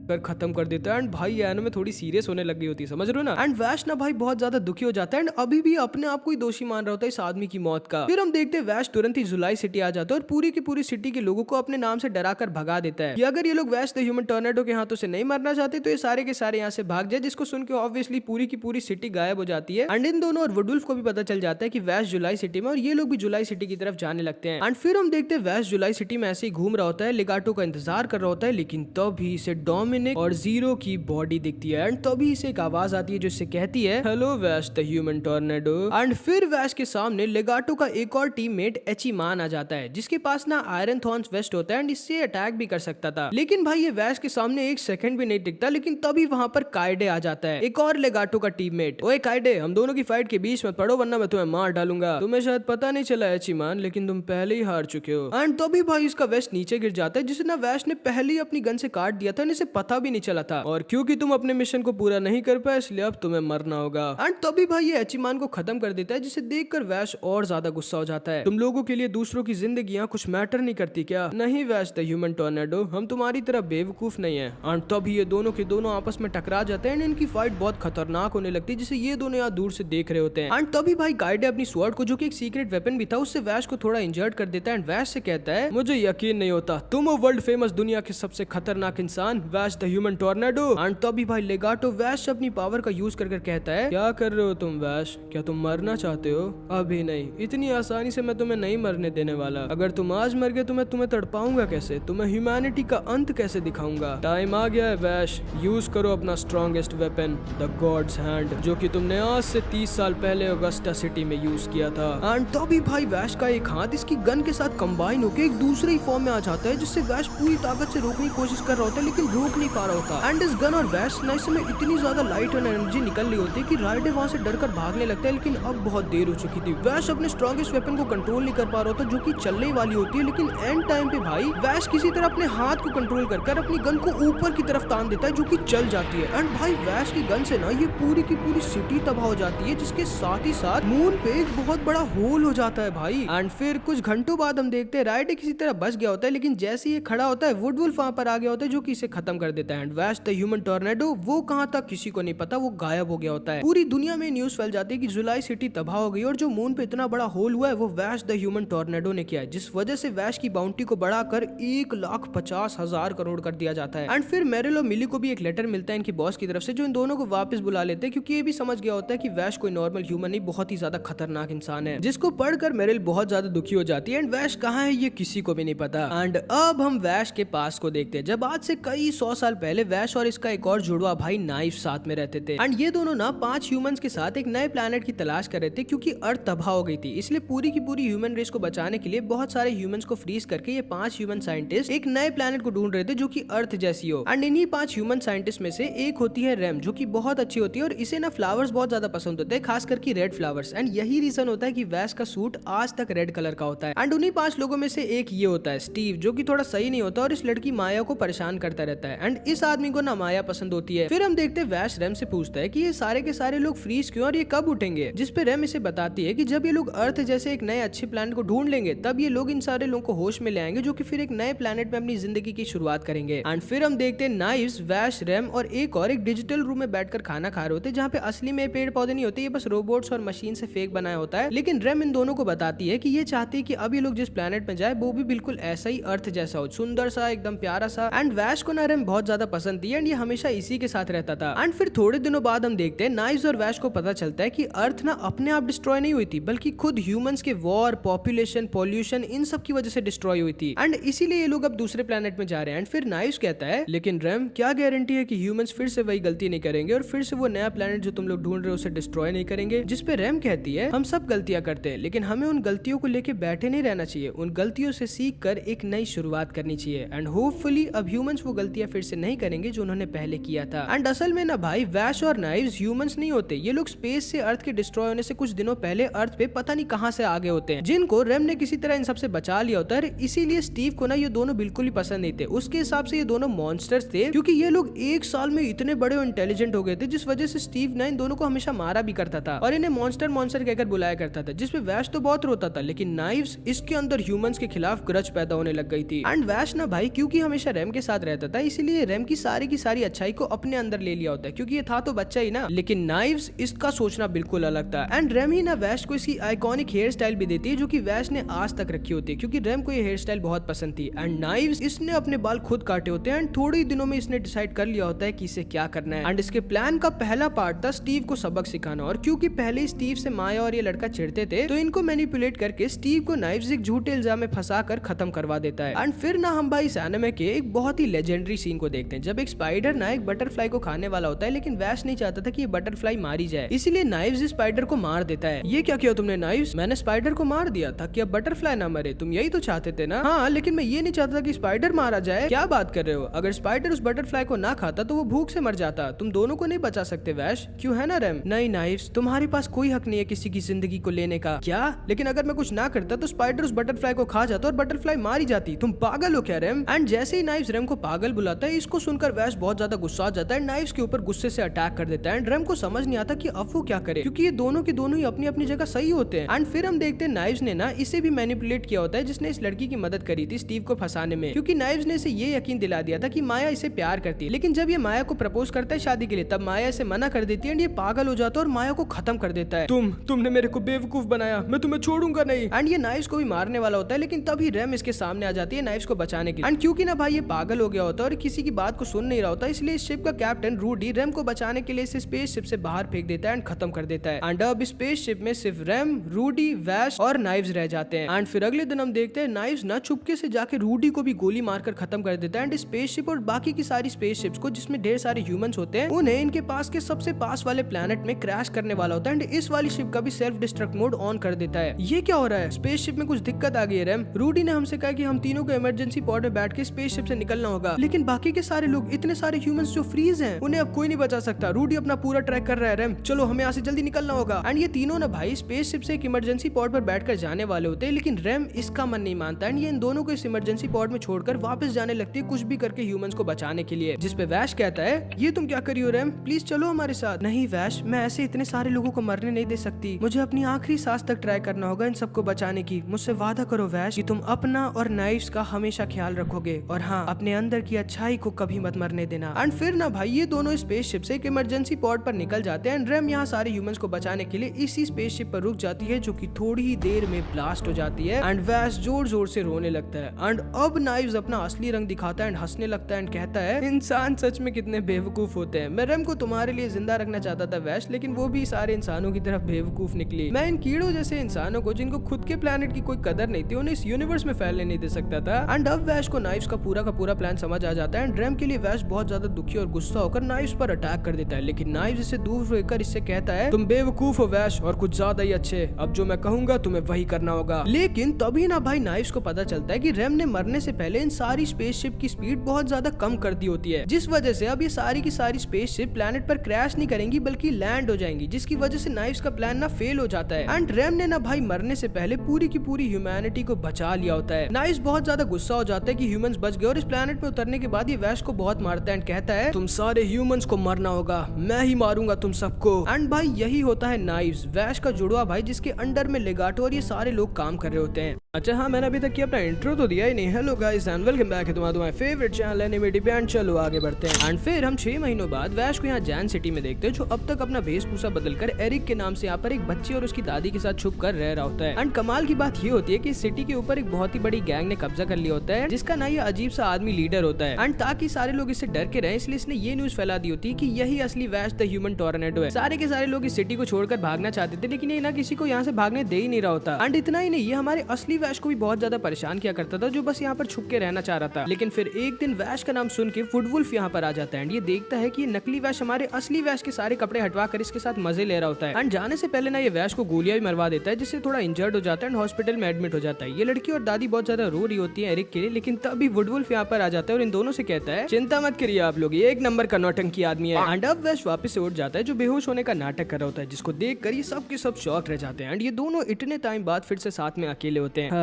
कर खत्म कर देता है एंड भाई ये एनिमे थोड़ी सीरियस होने लग गई होती है, समझ रहे हो ना। एंड वैश ना भाई बहुत ज्यादा दुखी हो जाता है एंड अभी भी अपने आप को ही दोषी मान रहा होता है इस आदमी की मौत का। फिर हम देखते हैं वैश तुरंत ही जुलाई सिटी आ जाता है और पूरी की पूरी सिटी के लोगों को अपने नाम से डरा कर भगा देता है कि अगर ये लोग वैश द ह्यूमन टॉर्नेडो के हाथों से नहीं मरना चाहते तो ये सारे के सारे यहाँ से भाग जाए, जिसको सुन के ऑब्वियसली पूरी की पूरी सिटी गायब हो जाती है। एंड इन दोनों और वुडुल्फ को भी पता चल जाता है कि वैश जुलाई सिटी में और ये लोग भी जुलाई सिटी की तरफ जाने लगते हैं। एंड फिर हम देखते हैं वैश जुलाई सिटी में ऐसे ही घूम रहा होता है, लेगाटो का इंतजार कर रहा होता है, लेकिन तभी इसे डोमिनिक और जीरो की बॉडी दिखती है एंड तभी इसे एक आवाज आती है जो इससे कहती है, hello Vaish the human tornado. And फिर वैश के सामने लेगाटो का एक और टीममेट एचिमान आ जाता है, जिसके पास ना आयरन थॉर्न्स वेस्ट होता है एंड इससे अटैक भी कर सकता था। लेकिन भाई ये वैश के सामने एक सेकंड भी नहीं टिकता, लेकिन तभी वहां पर काइडे आ जाता है, एक और लेगाटो का टीममेट। ओए काइडे, हम दोनों की फाइट के बीच मत पड़ो वरना मैं तुम्हें मार डालूंगा। तुम्हें शायद पता नहीं चला एचिमान, लेकिन तुम पहले ही हार चुके हो। एंड तभी भाई इसका वेस्ट नीचे गिर जाता है, जिसे ना वैश ने पहले ही अपनी गन से काट दिया था, इसे पता भी नहीं चला था। और क्योंकि तुम अपने मिशन को पूरा नहीं कर पाए इसलिए अब तुम्हें मरना होगा। एंड तभी भाई ये एचिमान को खत्म कर देता है, जिसे देखकर वैश और ज्यादा गुस्सा हो जाता है। तुम लोगों के लिए दूसरों की जिंदगियां कुछ मैटर नहीं करती क्या? नहीं वैश द ह्यूमन टॉर्नेडो, हम तुम्हारी तरह बेवकूफ नहीं है। एंड तभी ये दोनों के दोनों आपस में टकरा जाते हैं एंड इनकी फाइट बहुत खतरनाक होने लगती है, जिसे ये दोनों यहाँ दूर से देख रहे होते हैं। एंड तभी भाई काइडे अपनी स्वॉर्ड को, जो कि एक सीक्रेट वेपन भी था, उससे वैश को थोड़ा इंजर्ड कर देता है एंड वैश से कहता है, मुझे यकीन नहीं होता तुम हो वर्ल्ड फेमस दुनिया के सबसे खतरनाक इंसान वैश द ह्यूमन टॉर्नेडो। एंड तभी भाई लेगाटो वैश अपनी पावर का यूज कर कहता है, क्या कर रहे हो तुम वैश? क्या तुम मरना चाहते हो? अभी नहीं, इतनी आसानी से मैं तुम्हें नहीं मरने देने वाला। अगर तुम आज मर गए तो मैं तुम्हें तड़पाऊंगा कैसे? तुम्हें ह्यूमैनिटी का अंत कैसे दिखाऊंगा? टाइम आ गया है वैश, यूज करो अपना strongest weapon the gods hand, जो कि तुमने आज से 30 साल पहले ऑगस्टा सिटी में यूज किया था। एंड तभी भाई वैश का एक हाथ इसकी गन के साथ कंबाइन होकर एक दूसरे ही फॉर्म में आ जाता है, जिससे वैश पूरी ताकत से रोकने की कोशिश कर रहा होता है, लेकिन रोक नहीं पा रहा होता। एंड इस गन और वैश ना इस समय इतनी ज्यादा लाइट और एनर्जी निकल रही होती है कि राइडर वहां से डरकर भागने लगता है, लेकिन अब बहुत देर हो चुकी थी। वैश अपने स्ट्रॉन्गेस्ट वेपन को कंट्रोल नहीं कर पा रहा होता, जो कि चलने वाली होती है, लेकिन एंड टाइम पे भाई वैश किसी तरह अपने हाथ को कंट्रोल कर अपनी गन को ऊपर की तरफ तान देता है, जो कि चल जाती है। एंड भाई वैश की गन से ना ये पूरी की पूरी सिटी तबाह हो जाती है, जिसके साथ ही साथ मून पे एक बहुत बड़ा होल हो जाता है भाई। एंड फिर कुछ घंटों बाद हम देखते हैं राइडर किसी तरह बच गया होता है, लेकिन जैसे ये खड़ा होता है वुडवुल्फ वहां पर आ गया होता है, जो कि इसे खत्म कर देता है and Vaish the human tornado वो कहाँ था किसी को नहीं पता, वो गायब हो गया होता है। पूरी दुनिया में न्यूज फैल जाती है कि जुलाई सिटी तबाह हो गई और जो मून पे इतना बड़ा होल हुआ है वो वैश द ह्यूमन टॉर्नेडो ने किया है, जिस वजह से वैश की बाउंटी को बढ़ाकर 1,50,000 करोड़ कर दिया जाता है। एंड फिर मेरिल और मिली को भी एक लेटर मिलता है इनकी बॉस की तरफ से, जो इन दोनों को वापस बुला लेते हैं क्योंकि ये भी समझ गया होता है कि वैश कोई नॉर्मल ह्यूमन नहीं, बहुत ही ज्यादा खतरनाक इंसान है, जिसको पढ़कर मेरिल बहुत ज्यादा दुखी हो जाती है। एंड वैश कहाँ है ये किसी को भी नहीं पता। एंड अब हम वैश के पास को देखते हैं, जब आज से कई 100 साल पहले वैश और इसका एक और जुड़वा भाई नाइफ साथ में रहते थे। एंड ये दोनों ना 5 ह्यूमंस के साथ एक नए प्लेनेट की तलाश कर रहे थे क्योंकि अर्थ तबाह हो गई थी, इसलिए पूरी की पूरी ह्यूमन रेस को बचाने के लिए बहुत सारे ह्यूमंस को फ्रीज करके ये 5 ह्यूमन साइंटिस्ट एक नए प्लेनेट को ढूंढ रहे थे जो कि अर्थ जैसी हो। एंड इन्हीं 5 ह्यूमन साइंटिस्ट में से एक होती है रेम, जो कि बहुत अच्छी होती है और इसे ना फ्लावर्स बहुत ज्यादा पसंद होते हैं, खास करके रेड फ्लावर्स। एंड यही रीजन होता है कि वैश का सूट आज तक रेड कलर का होता है। एंड उन्हीं 5 लोगों में से एक ये होता है स्टीव, जो कि थोड़ा सही नहीं होता और इस लड़की माया को परेशान करता रहता है। एंड इस आदमी को ना माया पसंद होती है। फिर हम देखते हैं वैश रेम से पूछता है कि ये सारे के सारे लोग फ्रीज क्यों और ये कब उठेंगे, जिस पे रेम इसे बताती है कि जब ये लोग अर्थ जैसे एक नए अच्छे प्लैनेट को ढूंढ लेंगे तब ये लोग इन सारे लोगों को होश में ले आएंगे, जो कि फिर एक नए प्लैनेट में अपनी जिंदगी की शुरुआत करेंगे। एंड फिर हम देखते हैं नाइव्स, वैश, रेम और एक डिजिटल रूम में बैठकर खाना खा रहे होते हैं, जहाँ पे असली में पेड़ पौधे नहीं होते, ये बस रोबोट्स और मशीन से फेक बनाया होता है। लेकिन रेम इन दोनों को बताती है कि ये चाहती है कि अब ये लोग जिस प्लैनेट में जाए वो भी बिल्कुल ऐसा ही अर्थ जैसा हो, सुंदर सा, एकदम प्यारा सा। एंड वैश को ना रेम बहुत ज्यादा पसंद थी एंड ये हमेशा इसी के साथ रहता था। एंड फिर थोड़े दिनों बाद हम देखते हैं नाइव्स और वैश को पता चलता है कि अर्थ ना अपने आप डिस्ट्रॉय नहीं हुई थी, बल्कि खुद ह्यूमंस के वॉर, पॉपुलेशन, पॉल्यूशन, इन सब की वजह से डिस्ट्रॉय हुई थी। एंड इसीलिए ये लोग अब दूसरे प्लैनेट में जा रहे हैं। एंड फिर नाइव्स कहता है लेकिन रेम क्या गारंटी है कि ह्यूमंस फिर से वही गलती नहीं करेंगे और फिर से वो नया प्लैनेट जो तुम लोग ढूंढ रहे हो उसे डिस्ट्रॉय नहीं करेंगे। जिस पे रेम कहती है हम सब गलतियां करते हैं, लेकिन हमें उन गलतियों को लेके बैठे नहीं रहना चाहिए, उन गलतियों से सीख कर एक नई शुरुआत करनी चाहिए। एंड होपफुली अब ह्यूमंस वो गलतियां फिर से नहीं करेंगे जो उन्होंने पहले किया था। एंड असल में ना भाई वैश और नाइव्स ह्यूमंस नहीं होते, ये लोग स्पेस से अर्थ के डिस्ट्रॉय होने से कुछ दिनों पहले अर्थ पे पता नहीं कहां से आगे होते हैं, जिनको रेम ने किसी तरह इन सबसे बचा लिया होता है। इसीलिए स्टीव को ना ये दोनों बिल्कुल ही पसंद नहीं थे। उसके हिसाब से ये दोनों मॉन्स्टर्स थे, क्योंकि ये लोग एक साल में इतने बड़े और इंटेलिजेंट हो गए थे, जिस वजह से स्टीव ना इन दोनों को हमेशा मारा भी करता था और इन्हें मॉन्स्टर मॉन्स्टर कहकर बुलाया करता था, जिसपे वैश तो बहुत रोता था, लेकिन नाइव्स इसके अंदर ह्यूमंस के खिलाफ ग्रज पैदा होने लग गई थी। एंड वैश ना भाई क्योंकि हमेशा रेम के साथ रहता था, इसीलिए रेम की सारी अच्छाई को अपने अंदर ले लिया होता है, क्योंकि ये था तो बच्चा ही ना। लेकिन नाइव्स इसका सोचना बिल्कुल अलग था। एंड रेम ही ना वैश को इसकी आइकॉनिक हेयर स्टाइल भी देती है, जो कि वैश ने आज तक रखी होती है, क्योंकि रेम को ये हेयर स्टाइल बहुत पसंद थी। एंड नाइव्स इसने अपने बाल खुद काटे होते हैं एंड थोड़े ही दिनों में इसने डिसाइड कर लिया होता है कि इसे क्या करना है। एंड इसके प्लान का पहला पार्ट था स्टीव को सबक सिखाना, और क्योंकि पहले ही स्टीव से माया और ये लड़का चिढ़ते थे, तो इनको मैनिपुलेट करके स्टीव को नाइव्स एक झूठे इल्जाम में फंसा कर खत्म करवा देता है। एंड फिर ना हम भाई इस एनिमे के एक बहुत ही लेजेंडरी सीन को देखते हैं, जब एक स्पाइडर ना एक बटरफ्लाई को खाने वाला होता है, लेकिन वैश नहीं चाहता था कि ये बटरफ्लाई मारी जाए, इसीलिए नाइव्स इस स्पाइडर को मार देता है। ये क्या किया तुमने नाइव्स? मैंने स्पाइडर को मार दिया था कि अब बटरफ्लाई ना मरे, तुम यही तो चाहते थे ना? हाँ, लेकिन मैं ये नहीं चाहता था कि स्पाइडर मारा जाए। क्या बात कर रहे हो? अगर स्पाइडर उस बटरफ्लाई को ना खाता तो वो भूख से मर जाता, तुम दोनों को नहीं बचा सकते वैश, क्यों है ना रेम? नहीं नाइव्स, तुम्हारे पास कोई हक नहीं है किसी की जिंदगी को लेने का। क्या? लेकिन अगर मैं कुछ ना करता तो स्पाइडर उस बटरफ्लाई को खा जाता और बटरफ्लाई मारी जाती, तुम पागल हो क्या रेम? एंड जैसे ही नाइव्स रेम को पागल बुलाता है, इसको सुनकर वैश बहुत ज्यादा गुस्सा आ जाता है, नाइव्स के ऊपर गुस्से से अटैक कर देता है। एंड रेम को समझ नहीं आता कि अब वो क्या करे, क्योंकि ये दोनों के दोनों ही अपनी अपनी जगह सही होते हैं। एंड फिर हम देखते हैं नाइव्स ने ना इसे भी मैनिपुलेट किया होता है, जिसने इस लड़की की मदद करी थी स्टीव को फंसाने में, क्योंकि नाइव्स ने इसे ये यकीन दिला दिया था कि माया इसे प्यार करती है। लेकिन जब ये माया को प्रपोज करता है शादी के लिए, तब माया इसे मना कर देती है एंड ये पागल हो जाता है और माया को खत्म कर देता है। तुमने मेरे को बेवकूफ बनाया, मैं तुम्हें छोड़ूंगा नहीं। एंड ये नाइव्स को भी मारने वाला होता है, लेकिन तभी रेम इसके सामने आ जाती है नाइव्स को बचाने के लिए। एंड क्योंकि ना भाई ये पागल हो गया होता है और किसी की बात को सुन नहीं रहा होता, इसलिए इस शिप का कैप्टन रूडी रेम को बचाने के लिए इसे स्पेस शिप से बाहर फेंक देता है एंड खत्म कर देता है। एंड अब स्पेस शिप में सिर्फ रेम, रूडी, वैश और नाइव्स रह जाते हैं। एंड फिर अगले दिन हम देखते हैं नाइव्स ना चुपके से जाके रूडी को भी गोली मारकर खत्म कर देता है। एंड स्पेसशिप और बाकी की सारी स्पेसशिप्स को, जिसमें ढेर सारे ह्यूमंस होते हैं, उन्हें इनके पास के सबसे पास वाले प्लेनेट में क्रैश करने वाला होता है। एंड इस वाली शिप का भी सेल्फ डिस्ट्रक्ट मोड ऑन कर देता है। ये क्या हो रहा है? स्पेसशिप में कुछ दिक्कत आ गई है रेम। रूडी ने हमसे कहा कि हम तीनों को इमरजेंसी पॉड में बैठ के स्पेसशिप से निकलना होगा, लेकिन बाकी के सारे लोग, इतने सारे ह्यूमंस जो फ्रीज हैं, उन्हें अब कोई नहीं बचा सकता। रूडी अपना पूरा ट्रैक कर रहा है रेम, चलो हमें यहाँ से जल्दी निकलना होगा। एंड ये तीनों ना भाई स्पेसशिप से एक इमरजेंसी पॉड पर बैठकर जाने वाले होते हैं, लेकिन रेम इसका मन नहीं मानता एंड ये इन दोनों को इस इमरजेंसी पॉड में छोड़कर वापस जाने लगती है, कुछ भी करके ह्यूमंस को बचाने के लिए। जिसपे वैश कहता है ये तुम क्या करी हो रेम, प्लीज चलो हमारे साथ। नहीं वैश, मैं ऐसे इतने सारे लोगों को मरने नहीं दे सकती, मुझे अपनी आखिरी सांस तक ट्राई करना होगा इन सबको बचाने की। मुझसे वादा करो वैश कि तुम अपना और नाइव्स का हमेशा ख्याल रखोगे, और हाँ, अपने अंदर की अच्छाई भाई को कभी मत मरने देना। एंड फिर ना भाई ये दोनों स्पेसशिप से एक इमरजेंसी पॉड पर निकल जाते हैं एंड रेम यहाँ सारे ह्यूमंस को बचाने के लिए इसी स्पेसशिप पर रुक जाती है, जो कि थोड़ी ही देर में ब्लास्ट हो जाती है एंड वैश जोर जोर से रोने लगता है। एंड अब नाइव्स अपना असली रंग दिखाता है एंड हंसने लगता है एंड कहता है, इंसान सच में कितने बेवकूफ होते हैं। मैं रेम को तुम्हारे लिए जिंदा रखना चाहता था वैश, लेकिन वो भी सारे इंसानों की तरफ बेवकूफ निकली। मैं इन कीड़ों जैसे इंसानों को, जिनको खुद के प्लेनेट की कोई कदर नहीं थी, उन्हें इस यूनिवर्स में फैलने नहीं दे सकता था। एंड अब वैश को नाइव्स का पूरा प्लान समझ आ जाता है एंड रेम के लिए वैश बहुत ज्यादा दुखी और गुस्सा होकर नाइव्स पर अटैक कर देता है, लेकिन नाइव्स इसे दूर रहकर इससे कहता है, तुम बेवकूफ हो वैश और कुछ ज्यादा ही अच्छे, अब जो मैं कहूंगा तुम्हें वही करना होगा। लेकिन तभी ना भाई नाइव्स को पता चलता है कि रेम ने मरने से पहले इन सारी स्पेसशिप की स्पीड बहुत ज्यादा कम कर दी होती है, जिस वजह से अब ये सारी की सारी स्पेसशिप प्लेनेट पर क्रैश नहीं करेंगी बल्कि लैंड हो जाएंगी, जिसकी वजह से नाइव्स का प्लान ना फेल हो जाता है। एंड रेम ने ना भाई मरने से पहले पूरी की पूरी ह्यूमैनिटी को बचा लिया होता है। नाइव्स बहुत ज्यादा गुस्सा हो जाता है कि ह्यूमंस बच गए और इस प्लेनेट पे उतरने के बाद ये वैश को बहुत मारता है एंड कहता है, तुम सारे ह्यूमंस को मरना होगा, मैं ही मारूंगा तुम सबको। एंड भाई यही होता है नाइव्स, वैश का जुड़वा भाई, जिसके अंडर में लेगाटो और ये सारे लोग काम कर रहे होते हैं। अच्छा हाँ, मैंने अभी तक की अपना इंट्रो तो दिया ही नहीं। Hello guys and welcome back है तुम्हारा फेवरेट चैनल एनिमेटेड एंड चलो आगे बढ़ते हैं। एंड फिर हम 6 महीनों बाद वैश को यहाँ जैन सिटी में देखते हैं, जो अब तक अपना वेशभूषा बदलकर एरिक के नाम से यहाँ पर एक बच्चे और उसकी दादी के साथ छुप कर रह रहा होता है। एंड कमाल की बात ये होती है कि इस सिटी के ऊपर एक बहुत ही बड़ी गैंग ने कब्जा कर लिया होता है, जिसका ना ये अजीब सा आदमी लीडर होता है। एंड ताकि सारे लोग इससे डर के रहे, इसलिए इसने ये न्यूज फैला दी होती है कि यही असली वैश द ह्यूमन टोर्नेडो है। सारे के सारे लोग इस सिटी को छोड़कर भागना चाहते थे, लेकिन ये ना किसी को यहाँ से भागने दे ही नहीं रहा होता। एंड इतना ही नहीं, ये हमारे असली वैश को भी बहुत ज्यादा परेशान किया करता था, जो बस यहाँ पर छुप के रहना चाह रहा था। लेकिन फिर एक दिन वैश का नाम सुन के वुडवुल्फ यहाँ पर आ जाता है एंड ये देखता है कि ये नकली वैश हमारे असली वैश के सारे कपड़े हटवा कर इसके साथ मजे ले रहा होता है। एंड जाने से पहले ना ये वैश को गोलियां भी मरवा देता है, जिससे थोड़ा इंजर्ड हो जाता है एंड हॉस्पिटल में एडमिट हो जाता है। ये लड़की और दादी बहुत ज्यादा रो रही होती है एरिक के लिए, लेकिन तभी वुडवुल्फ यहाँ पर आ जाता है और इन दोनों से कहता है, चिंता मत करिए आप लोग, ये एक नंबर का नौटंकी आदमी है। एंड अब वैश वापस से उठ जाता है, जो बेहोश होने का नाटक कर रहा होता है, जिसको देख कर ये सब के सब शॉक रह जाते हैं। एंड ये दोनों इतने टाइम बाद फिर से साथ में अकेले होते हैं।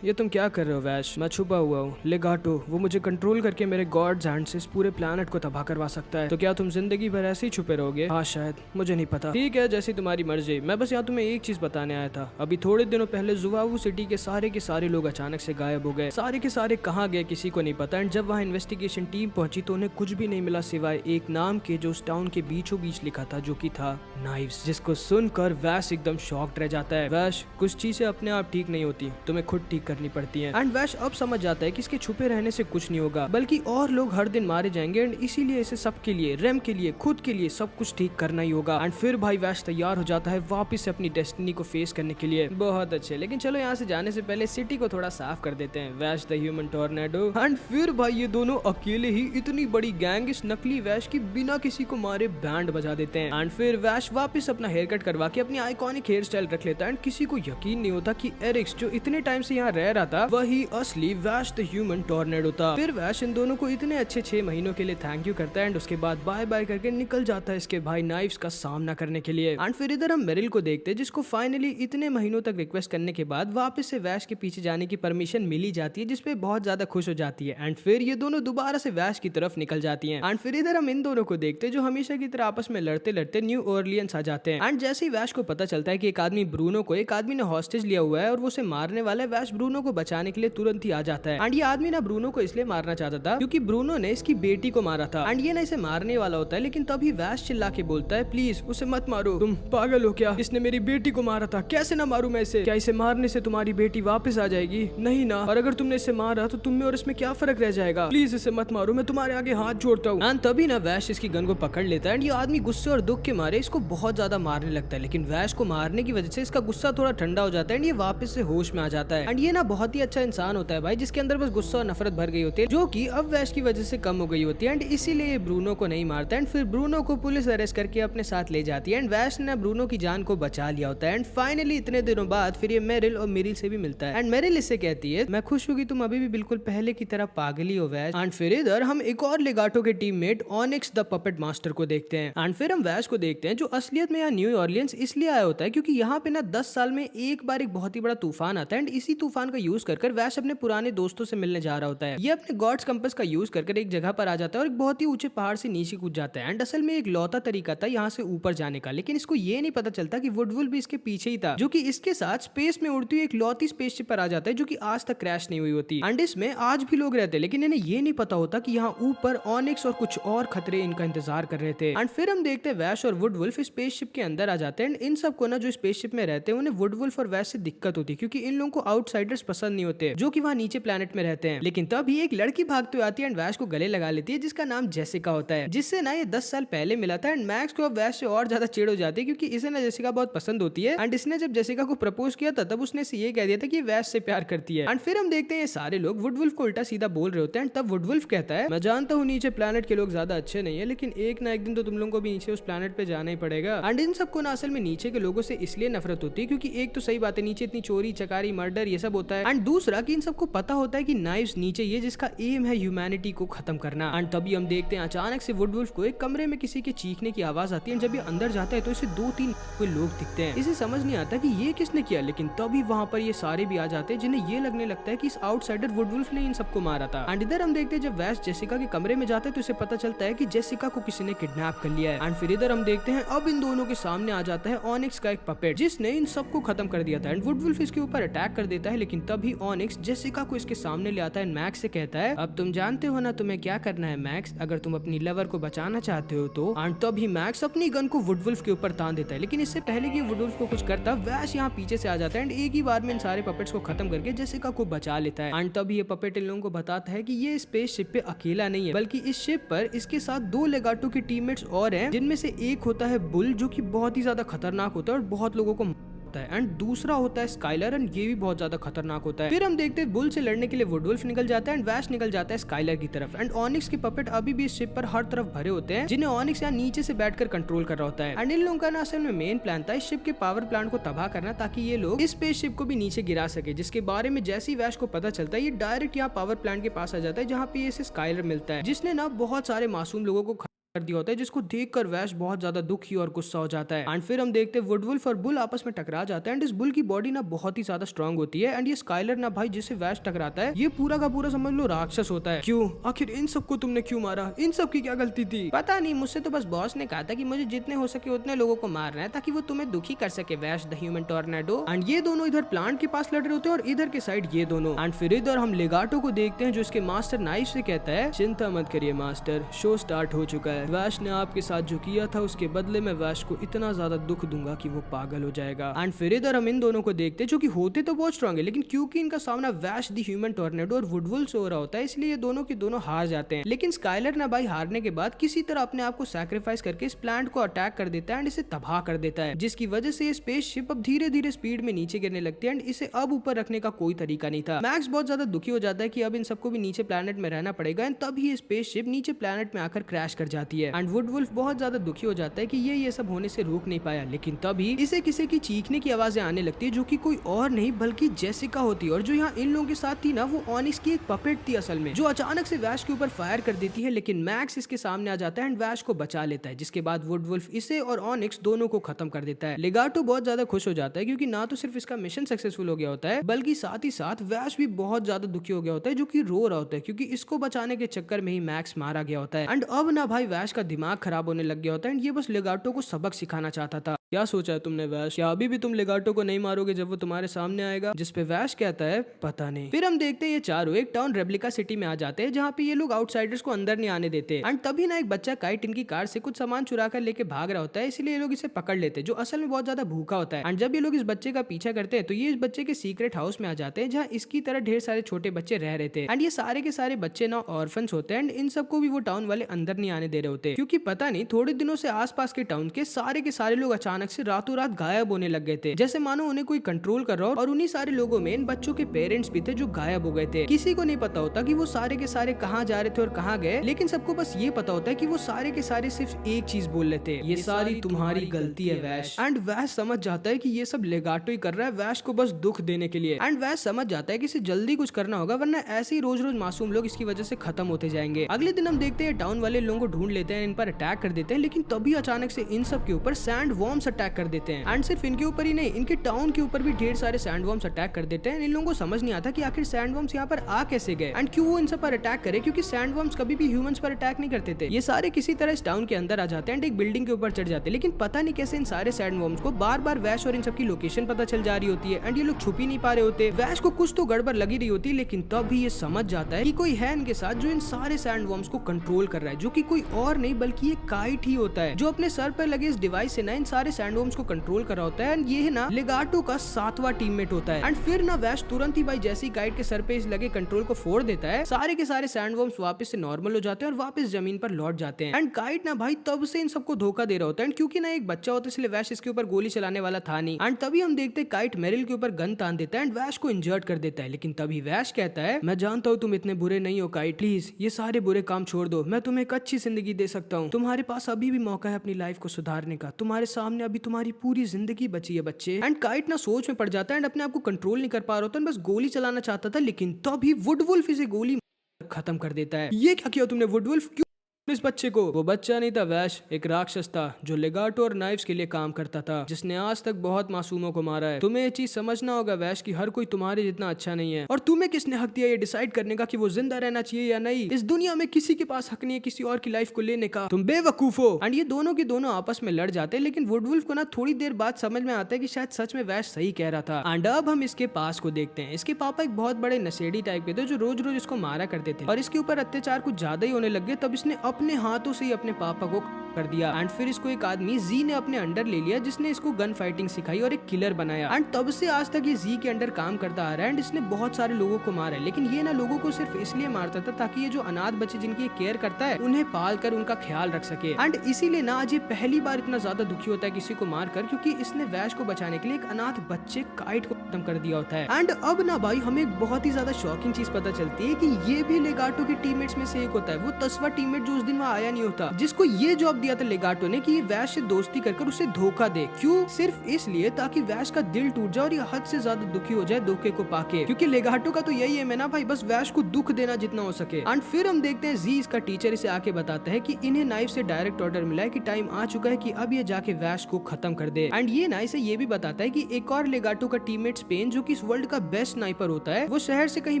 ये तुम क्या कर रहे हो वैश? मैं छुपा हुआ हूँ, लेगाटो वो मुझे कंट्रोल करके मेरे गॉड्स हैंड से इस पूरे प्लैनेट को तबाह करवा सकता है। तो क्या तुम जिंदगी भर ऐसे ही छुपे रहोगे? हाँ शायद, मुझे नहीं पता। ठीक है, जैसी तुम्हारी मर्जी। मैं बस यहाँ तुम्हें एक चीज बताने आया था। अभी थोड़े दिनों पहले जुवावू सिटी के सारे लोग अचानक से गायब हो गए। सारे के सारे कहाँ गए किसी को नहीं पता। एंड जब वहाँ इन्वेस्टिगेशन टीम पहुंची तो उन्हें कुछ भी नहीं मिला सिवाय एक नाम के, जो उस टाउन के बीचों बीच लिखा था, जो कि था नाइव्स, जिसको सुनकर वैश एकदम शॉक्ड रह जाता है। वैश, कुछ चीजें अपने आप ठीक नहीं होती, तुम्हें खुद ठीक करनी पड़ती है। एंड वैश अब समझ जाता है कि इसके छुपे रहने से कुछ नहीं होगा, बल्कि और लोग हर दिन मारे जाएंगे एंड इसीलिए इसे सबके लिए, रेम के लिए, खुद के लिए सब कुछ ठीक करना ही होगा। एंड फिर भाई वैश तैयार हो जाता है वापस से अपनी डेस्टिनी को फेस करने के लिए। बहुत अच्छे, लेकिन चलो यहाँ से जाने से पहले सिटी को थोड़ा साफ कर देते हैं। वैश द ह्यूमन टोर्नेडो। एंड फिर भाई ये दोनों अकेले ही इतनी बड़ी गैंग इस नकली वैश की बिना किसी को मारे बैंड बजा देते हैं। एंड फिर वैश वापस अपना हेयर कट करवा के अपनी आइकॉनिक हेयर स्टाइल रख लेता है। एंड किसी को यकीन नहीं होता कि एरिक्स, जो इतने टाइम से यहाँ रह रहा था, वही असली वैश द ह्यूमन टोर्नेडो था। फिर वैश इन दोनों को इतने अच्छे 6 महीनों के लिए थैंक यू करता है एंड उसके बाद बाय बाय करके निकल जाता है इसके भाई नाइव्स का सामना करने के लिए। एंड फिर इधर हम मेरिल को देखते हैं, जिसको फाइनली इतने महीनों तक रिक्वेस्ट करने के बाद वापस से वैश के पीछे जाने की परमिशन मिली जाती है, जिसपे बहुत ज्यादा खुश हो जाती है। एंड फिर ये दोनों दोबारा से वैश की तरफ निकल जाती हैं। एंड फिर इधर हम इन दोनों को देखते हैं, जो हमेशा की तरह आपस में लड़ते लड़ते न्यू ऑरलियंस आ जाते हैं। एंड जैसे ही वैश को पता चलता है कि एक आदमी ब्रूनो को, एक आदमी ने हॉस्टेज लिया हुआ है और वो उसे मारने वाला है, वैश ब्रूनो को बचाने के लिए तुरंत ही आ जाता है। एंड ये आदमी ना ब्रूनो को इसलिए मारना चाहता था क्योंकि ब्रूनो ने इसकी बेटी को मारा था। एंड ये ना इसे मारने वाला होता है, लेकिन तभी वैश चिल्ला के बोलता है, प्लीज उसे मत मारो, तुम पागल हो क्या? इसने मेरी बेटी को मारा था, कैसे ना मारूं मैं इसे? क्या इसे मारने से तुम्हारी बेटी वापस आ जाएगी? नहीं ना। और अगर तुमने इसे मारा तो तुम में और इसमें क्या फर्क रह जाएगा? प्लीज इसे मत मारो, मैं तुम्हारे आगे हाथ जोड़ता हूँ। एंड तभी ना वैश इसकी गन को पकड़ लेता है एंड ये आदमी गुस्से और दुख के मारे इसको बहुत ज्यादा मारने लगता है। लेकिन वैश को मारने की वजह से इसका गुस्सा थोड़ा ठंडा हो जाता है एंड ये वापस से होश में आ जाता है। एंड ये ना बहुत ही अच्छा इंसान होता है भाई, जिसके अंदर बस गुस्सा और नफरत भर गई होती है, जो कि अब वैश की वजह से कम हो गई होती है। एंड इसीलिए ये ब्रूनो को नहीं मारता। एंड फिर ब्रूनो को पुलिस अरेस्ट करके अपने साथ ले जाती है एंड वैश ने ब्रूनो की जान को बचा लिया होता है। एंड फाइनली इतने दिनों बाद फिर ये मेरिल और मिरिल से भी मिलता है एंड मेरिल इससे कहती है, मैं खुश हूँ कि तुम अभी भी बिल्कुल पहले की तरह पागल ही हो वैश। एंड फिर इधर हम एक और लेगाटो के teammate onyx the puppet master को देखते हैं। एंड फिर हम वैश को देखते हैं, जो असलियत में यहाँ न्यू ऑरलियंस इसलिए आया होता है क्योंकि यहाँ पे ना 10 साल में एक बार एक बहुत ही बड़ा तूफान आता है एंड इसी तूफान का यूज कर वैश अपने पुराने दोस्तों से मिलने जा रहा होता है। ये अपने गॉड्स कंपास का यूज कर एक जगह पर आ जाता है और एक बहुत ही ऊंचे पहाड़ से नीचे कूद जाता है। एंड असल में एक लौता तरीका था यहाँ से ऊपर जाने का, लेकिन इसको ये नहीं पता चलता कि वुडवुल्फ भी इसके पीछे ही था, जो कि इसके साथ स्पेस में उड़ती हुई एक लौती स्पेसशिप पर आ जाता है जो कि आज तक क्रैश नहीं हुई होती। एंड इसमें आज भी लोग रहते हैं, लेकिन इन्हें ये नहीं पता होता कि यहाँ ऊपर ऑनिक्स और कुछ और खतरे इनका इंतजार कर रहे थे। एंड फिर हम देखते हैं वैश और वुडवुल्फ स्पेसशिप के अंदर आ जाते हैं। एंड इन सबको ना जो स्पेसशिप में रहते हैं उन्हें वुडवुल्फ और वैश से दिक्कत होती है, क्योंकि इन लोगों को आउटसाइडर्स पसंद नहीं होते जो कि वहाँ नीचे प्लेनेट में रहते हैं। लेकिन तभी एक लड़की भागते हुए आती है एंड वैश को गले लगा लेती है, जिसका नाम जेसिका होता है, जिससे ना ये 10 साल पहले मिला था। एंड मैक्स को अब वैश से और ज्यादा चिढ़ हो जाती है, क्योंकि इसे ना जेसिका बहुत पसंद होती है। एंड इसने जब जेसिका को प्रपोज किया था तब उसने इसे ये कह दिया था कि वैश से प्यार करती है। एंड फिर हम देखते हैं ये सारे लोग वुडवुल्फ को उल्टा सीधा बोल रहे होते हैं। तब वुडवुल्फ कहता है, मैं जानता हूँ नीचे प्लेनेट के लोग ज्यादा अच्छे नहीं है, लेकिन एक ना एक दिन तो तुम लोगों को भी नीचे उस प्लेनेट पे जाना ही पड़ेगा। एंड इन सबको ना असल में नीचे के लोगों से इसलिए नफरत होती है क्योंकि एक तो सही बात है नीचे इतनी चोरी चकारी मर्डर ये सब होता है, एंड दूसरा कि इन सबको पता होता है कि नाइव्स नीचे ये जिसका एम है ह्यूमैनिटी को खत्म करना। एंड तभी हम देखते हैं अचानक से वुडवुल्फ को एक कमरे में किसी के चीखने की आवाज आती है। जब ये अंदर जाता है तो इसे 2-3 कोई लोग दिखते हैं। इसे समझ नहीं आता कि ये किसने किया, लेकिन तभी वहाँ पर ये सारे भी आ जाते हैं जिन्हें ये लगने लगता है कि इस आउटसाइडर वुडवुल्फ ने इन सबको मारा था। एंड इधर हम देखते हैं जब वैश जेसिका के कमरे में जाता है तो इसे पता चलता है कि जेसिका को किसी ने किडनैप कर लिया है। एंड फिर इधर हम देखते हैं अब इन दोनों के सामने आ जाता है ऑनिक्स का एक पपेट, जिसने इन सबको खत्म कर दिया था। एंड वुडवुल्फ इसके ऊपर अटैक कर देता है, लेकिन तभी ऑनिक्स जेसिका को इसके सामने ले आता है। मैक्स से कहता है, अब तुम जानते हो ना तुम्हें क्या करना है मैक्स, अगर तुम अपनी लवर को बचाना चाहते हो तो। एंड तभी मैक्स अपनी गन को वुडवुल्फ के ऊपर तान देता है, लेकिन इससे पहले कि वुडवुल्फ को कुछ करता वैश यहाँ पीछे से आ जाता है एंड एक ही बार में इन सारे पपेट्स को खत्म करके जेसिका को बचा लेता है। एंड तभी ये पपेट इन लोगों को बताता है कि ये स्पेस शिप पे अकेला नहीं है, बल्कि इस शिप पर इसके साथ 2 लेगाटो के टीममेट्स और हैं, जिनमें से एक होता है बुल जो कि बहुत ही ज्यादा खतरनाक होता है और बहुत लोगों को है, एंड दूसरा होता है स्काइलर एंड ये भी बहुत ज्यादा खतरनाक होता है। फिर हम देखते हैं बुल से लड़ने के लिए वुडवुल्फ निकल जाता है एंड वैश निकल जाता है स्काइलर की तरफ। एंड ऑनिक्स के पपेट अभी भी इस शिप पर हर तरफ भरे होते हैं, जिन्हें ऑनिक्स यहाँ नीचे से बैठकर कंट्रोल कर रहा होता है। एंड इन लोगों का ना असल में मेन प्लान था इस शिप के पावर प्लांट को तबाह करना, ताकि ये लोग इस स्पेस शिप को भी नीचे गिरा सके, जिसके बारे में जैसे ही वैश को पता चलता है ये डायरेक्ट यहाँ पावर प्लांट के पास आ जाता है, जहाँ पे इसे स्काइलर मिलता है, जिसने ना बहुत सारे मासूम लोगों को कर दिया होता है, जिसको देखकर वैश बहुत ज्यादा दुखी और गुस्सा हो जाता है। एंड फिर हम देखते हैं वुडवुल्फ और बुल आपस में टकरा जाता है एंड इस बुल की बॉडी ना बहुत ही ज्यादा स्ट्रांग होती है। एंड ये स्काइलर ना भाई जिससे वैश टकराता है ये पूरा का पूरा समझ लो राक्षस होता है। क्यों, आखिर इन सबको तुमने क्यों मारा, इन सब की क्या गलती थी? पता नहीं, मुझसे तो बस बॉस ने कहा था कि मुझे जितने हो सके उतने लोगों को मारना है ताकि वो तुम्हें दुखी कर सके, वैश द ह्यूमन टॉर्नेडो। एंड ये दोनों इधर प्लांट के पास लड़ रहे होते हैं और इधर के साइड ये दोनों। एंड फिर इधर हम लेगाटो को देखते हैं जो इसके मास्टर नाइफ से कहता है, चिंता मत करिए मास्टर, शो स्टार्ट हो चुका है। वैश ने आपके साथ जो किया था उसके बदले में वैश को इतना ज्यादा दुख दूंगा कि वो पागल हो जाएगा। एंड फिर इधर हम इन दोनों को देखते हैं जो कि होते तो बहुत स्ट्रांग है, लेकिन क्योंकि इनका सामना वैश द ह्यूमन टॉर्नेडो और वुडवुल्फ से हो रहा होता है, इसलिए ये दोनों के दोनों हार जाते हैं। लेकिन स्काइलर ना भाई हारने के बाद किसी तरह अपने आप को सैक्रिफाइस करके इस प्लांट को अटैक कर देता है एंड इसे तबाह कर देता है, जिसकी वजह से ये स्पेस शिप अब धीरे धीरे स्पीड में नीचे गिरने लगती है एंड इसे अब ऊपर रखने का कोई तरीका नहीं था। मैक्स बहुत ज्यादा दुखी हो जाता है कि अब इन सबको भी नीचे प्लेनेट में रहना पड़ेगा एंड तभी ये स्पेस शिप नीचे प्लेनेट में आकर क्रैश कर जाती है। एंड वुडवुल्फ बहुत ज्यादा दुखी हो जाता है कि ये सब होने से रोक नहीं पाया, लेकिन तभी इसे किसी की चीखने की आवाजें आने लगती है जो कि कोई और नहीं बल्कि जेसिका होती है। और जो यहाँ इन लोगों के साथ थी ना वो ऑनिक्स की एक पपेट थी असल में, जो अचानक से वैश के ऊपर फायर कर देती है, लेकिन मैक्स इसके सामने आ जाता है एंड वैश को बचा लेता है, जिसके बाद वुडवुल्फ इसे और ऑनिक्स दोनों को खत्म कर देता है। लेगाटो बहुत ज्यादा खुश हो जाता है क्योंकि ना तो सिर्फ इसका मिशन सक्सेसफुल हो गया होता है बल्कि साथ ही साथ वैश भी बहुत ज्यादा दुखी हो गया होता है, जो कि रो रहा होता है क्योंकि इसको बचाने के चक्कर में ही मैक्स मारा गया होता है। एंड अब ना भाई वैश का दिमाग खराब होने लग गया होता है एंड ये बस लेगाटो को सबक सिखाना चाहता था। क्या सोचा है तुमने वैश, क्या अभी भी तुम लेगाटो को नहीं मारोगे जब वो तुम्हारे सामने आएगा? जिस पे वैश कहता है पता नहीं। फिर हम देखते हैं ये चारों एक टाउन रेप्लिका सिटी में आ जाते हैं जहाँ पे ये लोग आउटसाइडर्स को अंदर नहीं आने देते। एंड तभी ना एक बच्चा काइट इनकी कार से कुछ सामान चुरा कर लेके भाग रहा होता है, इसलिए ये लोग इसे पकड़ लेते हैं, जो असल में बहुत ज्यादा भूखा होता है। एंड जब ये लोग इस बच्चे का पीछा करते हैं तो ये इस बच्चे के सीक्रेट हाउस में आ जाते हैं जहाँ इसकी तरह ढेर सारे छोटे बच्चे रह रहे थे। एंड ये सारे के सारे बच्चे ना ऑर्फन्स होते हैं एंड इन सबको भी वो टाउन वाले अंदर नहीं आने दे रहे होते, क्योंकि पता नहीं थोड़े दिनों से आसपास के टाउन के सारे लोग अचानक से रातों रात गायब होने लग गए थे, जैसे मानो उन्हें कोई कंट्रोल कर रहा हो। और उन्हीं सारे लोगों में इन बच्चों के पेरेंट्स भी थे जो गायब हो गए थे। किसी को नहीं पता होता कि वो सारे के सारे कहाँ जा रहे थे और कहाँ गए, लेकिन सबको बस ये पता होता है कि वो सारे के सारे सिर्फ एक चीज बोल रहे थे, ये सारी तुम्हारी गलती है वैश। एंड वैश समझ जाता है कि ये सब लेगाटो ही कर रहा है वैश को बस दुख देने के लिए। एंड वैश समझ जाता है कि इसे जल्दी कुछ करना होगा, वरना ऐसे ही रोज रोज मासूम लोग इसकी वजह से खत्म होते जाएंगे। अगले दिन हम देखते हैं टाउन वाले लोगों को ढूंढ लेते हैं, इन पर अटैक कर देते हैं, लेकिन तभी अचानक से इन सब के ऊपर सैंड वॉर्म वॉर्म्स अटैक कर देते हैं। एंड सिर्फ इनके ऊपर ही नहीं, इनके टाउन के ऊपर भी ढेर सारे सैंड वॉर्म्स अटैक कर देते हैं। इन लोगों को समझ नहीं आता कि आखिर सैंड वॉर्म्स यहाँ पर आ कैसे गए एंड क्यों वो इन सब पर अटैक करे, क्योंकि सैंड वॉर्म्स कभी भी ह्यूमंस पर अटैक नहीं करते थे। ये सारे किसी तरह इस टाउन के अंदर आ जाते हैं, एक बिल्डिंग के ऊपर चढ़ जाते हैं, लेकिन पता नहीं कैसे इन सारे सैंड वॉर्म्स को बार बार वैश और इन सबकी लोकेशन पता चल जा रही होती है एंड ये लोग छुप ही नहीं पा रहे होते। वैश को कुछ तो गड़बड़ लगी रही होती है, लेकिन तब भी ये समझ जाता है कि कोई है इनके साथ जो इन सारे सैंड वॉर्म्स को कंट्रोल कर रहा है, जो कि कोई और नहीं बल्कि ये काइट ही होता है, जो अपने सर पर लगे इस डिवाइस से ना इन सारे सैंड वॉर्म्स को कंट्रोल कर रहा होता है। एंड ये है ना लेगाटो का 7वां टीममेट होता है। एंड फिर ना वैश तुरंत ही भाई जैसी काइट के सर पे इस लगे कंट्रोल को फोड़ देता है, सारे के सारे सैंड वॉर्म्स वापस से नॉर्मल हो जाते हैं और वापस जमीन पर लौट जाते हैं। एंड काइट ना भाई तब से इन सबको धोखा दे रहा होता है, क्योंकि ना एक बच्चा होता है इसलिए वैश इसके ऊपर गोली चलाने वाला था नहीं। एंड तभी हम देखते हैं काइट मेरिल के ऊपर गन तान देता है एंड वैश को इंजर्ड कर देता है। लेकिन तभी वैश कहता है, मैं जानता हूँ तुम इतने बुरे नहीं हो काइट, प्लीज ये सारे बुरे काम छोड़ दो, मैं तुम्हें एक अच्छी जिंदगी दे सकता हूँ, तुम्हारे पास अभी भी मौका है अपनी लाइफ को सुधारने का, तुम्हारे सामने अभी तुम्हारी पूरी जिंदगी बची है बच्चे। एंड काइट ना सोच में पड़ जाता है एंड अपने आप को कंट्रोल नहीं कर पा रहा होता, बस गोली चलाना चाहता था, लेकिन तभी वुडवुल्फ इसे गोली खत्म कर देता है। ये क्या किया तुमने वुडवुल्फ, क्यों इस बच्चे को? वो बच्चा नहीं था वैश, एक राक्षस था जो लेगाटो और नाइफ्स के लिए काम करता था, जिसने आज तक बहुत मासूमों को मारा है। तुम्हें ये चीज समझना होगा वैश कि हर कोई तुम्हारे जितना अच्छा नहीं है, और तुम्हें किसने हक दिया ये डिसाइड करने का कि वो जिंदा रहना चाहिए या नहीं? इस दुनिया में किसी के पास हक नहीं है किसी और की लाइफ को लेने का, तुम बेवकूफ हो। एंड ये दोनों के दोनों आपस में लड़ जाते हैं, लेकिन वुडवुल्फ को ना थोड़ी देर बाद समझ में आता है कि शायद सच में वैश सही कह रहा था। एंड अब हम इसके पास को देखते हैं। इसके पापा एक बहुत बड़े नशेड़ी टाइप के थे जो रोज रोज इसको मारा करते थे और इसके ऊपर अत्याचार कुछ ज्यादा ही होने लग गए। तब इसने अपने हाथों से अपने पापा को कर दिया एंड फिर इसको एक आदमी जी ने अपने अंडर ले लिया, जिसने इसको गन फाइटिंग सिखाई और एक किलर बनाया। एंड तब से आज तक ये जी के अंडर काम करता आ रहा है एंड इसने बहुत सारे लोगों को मारा है, लेकिन ये ना लोगों को सिर्फ इसलिए मारता था ताकि ये जो अनाथ बच्चे जिनकी केयर करता है उन्हें पाल कर उनका ख्याल रख सके। एंड इसीलिए ना आज ये पहली बार इतना ज्यादा दुखी होता है किसी को मार कर, क्योंकि इसने वैश को बचाने के लिए एक अनाथ बच्चे काइट को खत्म कर दिया होता है। एंड अब ना भाई हमें एक बहुत ही ज्यादा शॉकिंग चीज पता चलती है कि ये भी लेगाटो के टीममेट्स में से एक होता है, वो 10वां टीममेट जो उस दिन वहाँ आया नहीं होता, जिसको ये जॉब दिया था लेगाटो ने कि ये वैश से दोस्ती कर उसे धोखा दे। क्यों? सिर्फ इसलिए ताकि वैश का दिल टूट जाए और ये हद से ज्यादा दुखी हो जाए धोखे को पाके, क्योंकि लेगाटो का तो यही है ना भाई, बस वैश को दुख देना जितना हो सके। एंड फिर हम देखते हैं जी इसका टीचर इसे आके बताता है कि इन्हें नाइफ से डायरेक्ट ऑर्डर मिला है कि टाइम आ चुका है कि अब ये जाके वैश को खत्म कर दे। एंड ये ना इसे ये भी बताता है कि एक और लेगाटो का टीममेट स्पेन, जो कि इस वर्ल्ड का बेस्ट स्नाइपर होता है, वो शहर से कहीं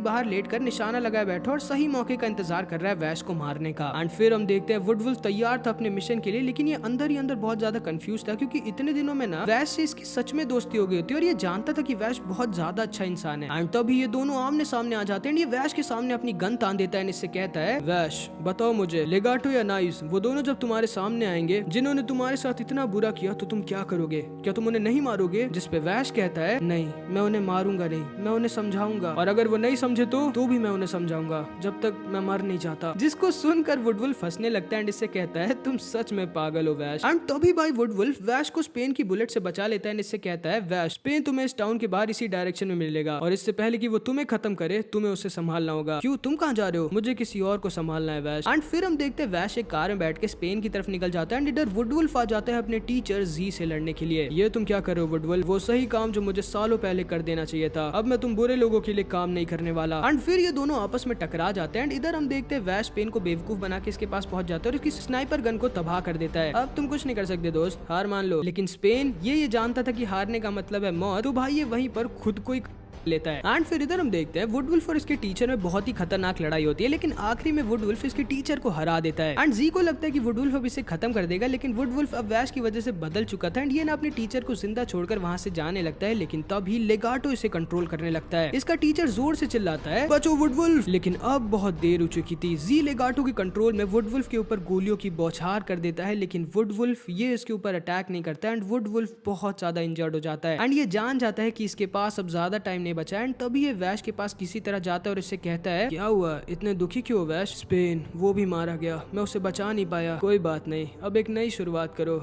बाहर लेट कर निशाना लगाए बैठा और सही मौके का इंतजार कर रहा है वैश को मारने का। एंड फिर हम देखते हैं वुडवुल्फ तैयार था अपने मिशन के लिए, लेकिन ये अंदर ही अंदर बहुत ज्यादा कंफ्यूज था, क्योंकि इतने दिनों में ना वैश से इसकी सच में दोस्ती हो गई होती है और ये जानता था कि वैश बहुत ज्यादा अच्छा इंसान है। एंड तभी ये दोनों आमने सामने आ जाते हैं। ये वैश के सामने अपनी गन तान देता है, इससे कहता है, वैश बताओ मुझे, लेगाटो या नाइस, वो दोनों जब तुम्हारे सामने आएंगे जिन्होंने तुम्हारे साथ इतना बुरा किया, तो तुम क्या करोगे? क्या तुम उन्हें नहीं मारोगे? जिस पे वैश कहता है, नहीं, मैं उन्हें मारूंगा नहीं, मैं उन्हें समझाऊंगा, और अगर वो नहीं समझे तो भी मैं उन्हें समझाऊंगा, जब तक मैं मर नहीं जाता। जिसको सुनकर वुडवुल्फ हंसने लगता है एंड इससे कहता है, तुम सच में पागल हो वैश। एंड तभी भाई वुडवुल्फ वैश को स्पेन की बुलेट से बचा लेता है, इससे कहता है, वैश स्पेन तुम्हें इस टाउन के बाहर इसी डायरेक्शन में मिलेगा, और इससे पहले कि वो तुम्हें खत्म करे तुम्हें उसे संभालना होगा। क्यों, तुम कहाँ जा रहे हो? मुझे किसी और को संभालना है वैश। एंड फिर हम देखते हैं वैश एक कार में बैठ के स्पेन की तरफ निकल जाता है एंड इधर वुडवुल्फ आ जाता है अपने टीचर जी से लड़ने के लिए। ये तुम क्या कर रहे हो वुडवुल्फ? वो सही काम जो मुझे सालों पहले कर देना चाहिए था, अब मैं तुम बुरे लोगों के लिए काम नहीं करने वाला। एंड फिर ये दोनों आपस में टकरा जाते हैं एंड इधर हम देखते हैं वैश स्पेन को बेवकूफ बना के इसके पास पहुंच जाता है और इसकी स्नाइपर गन को तबाह कर देता है। अब तुम कुछ नहीं कर सकते दोस्त, हार मान लो। लेकिन स्पेन ये जानता था कि हारने का मतलब है मौत, तो भाई ये वहीं पर खुद को लेता है। एंड फिर इधर हम देखते हैं वुडवुल्फ और इसके टीचर में बहुत ही खतरनाक लड़ाई होती है, लेकिन आखिरी में वुडवुल्फ इसके टीचर को हरा देता है। एंड जी को लगता है कि वुडवुल्फ अब इसे खत्म कर देगा, लेकिन वुडवुल्फ अब वैश की वजह से बदल चुका था एंड ये ना अपने टीचर को जिंदा छोड़कर वहां से जाने लगता है, लेकिन तभी लेगाटो इसे कंट्रोल करने लगता है। इसका टीचर जोर से चिल्लाता है, बचो वुडवुल्फ, लेकिन अब बहुत देर हो चुकी थी। जी लेगाटो के कंट्रोल में वुडवुल्फ के ऊपर गोलियों की बौछार कर देता है, लेकिन वुडवुल्फ ये इसके ऊपर अटैक नहीं करता एंड वुडवुल्फ बहुत ज्यादा इंजर्ड हो जाता है एंड ये जान जाता है कि इसके पास अब ज्यादा टाइम नहीं बचा। एंड तभी ये वैश के पास किसी तरह जाता है और इससे कहता है, क्या हुआ, इतने दुखी क्यों वैश? स्पेन, वो भी मारा गया, मैं उसे बचा नहीं पाया, कोई बात नहीं, अब एक नई शुरुआत करो।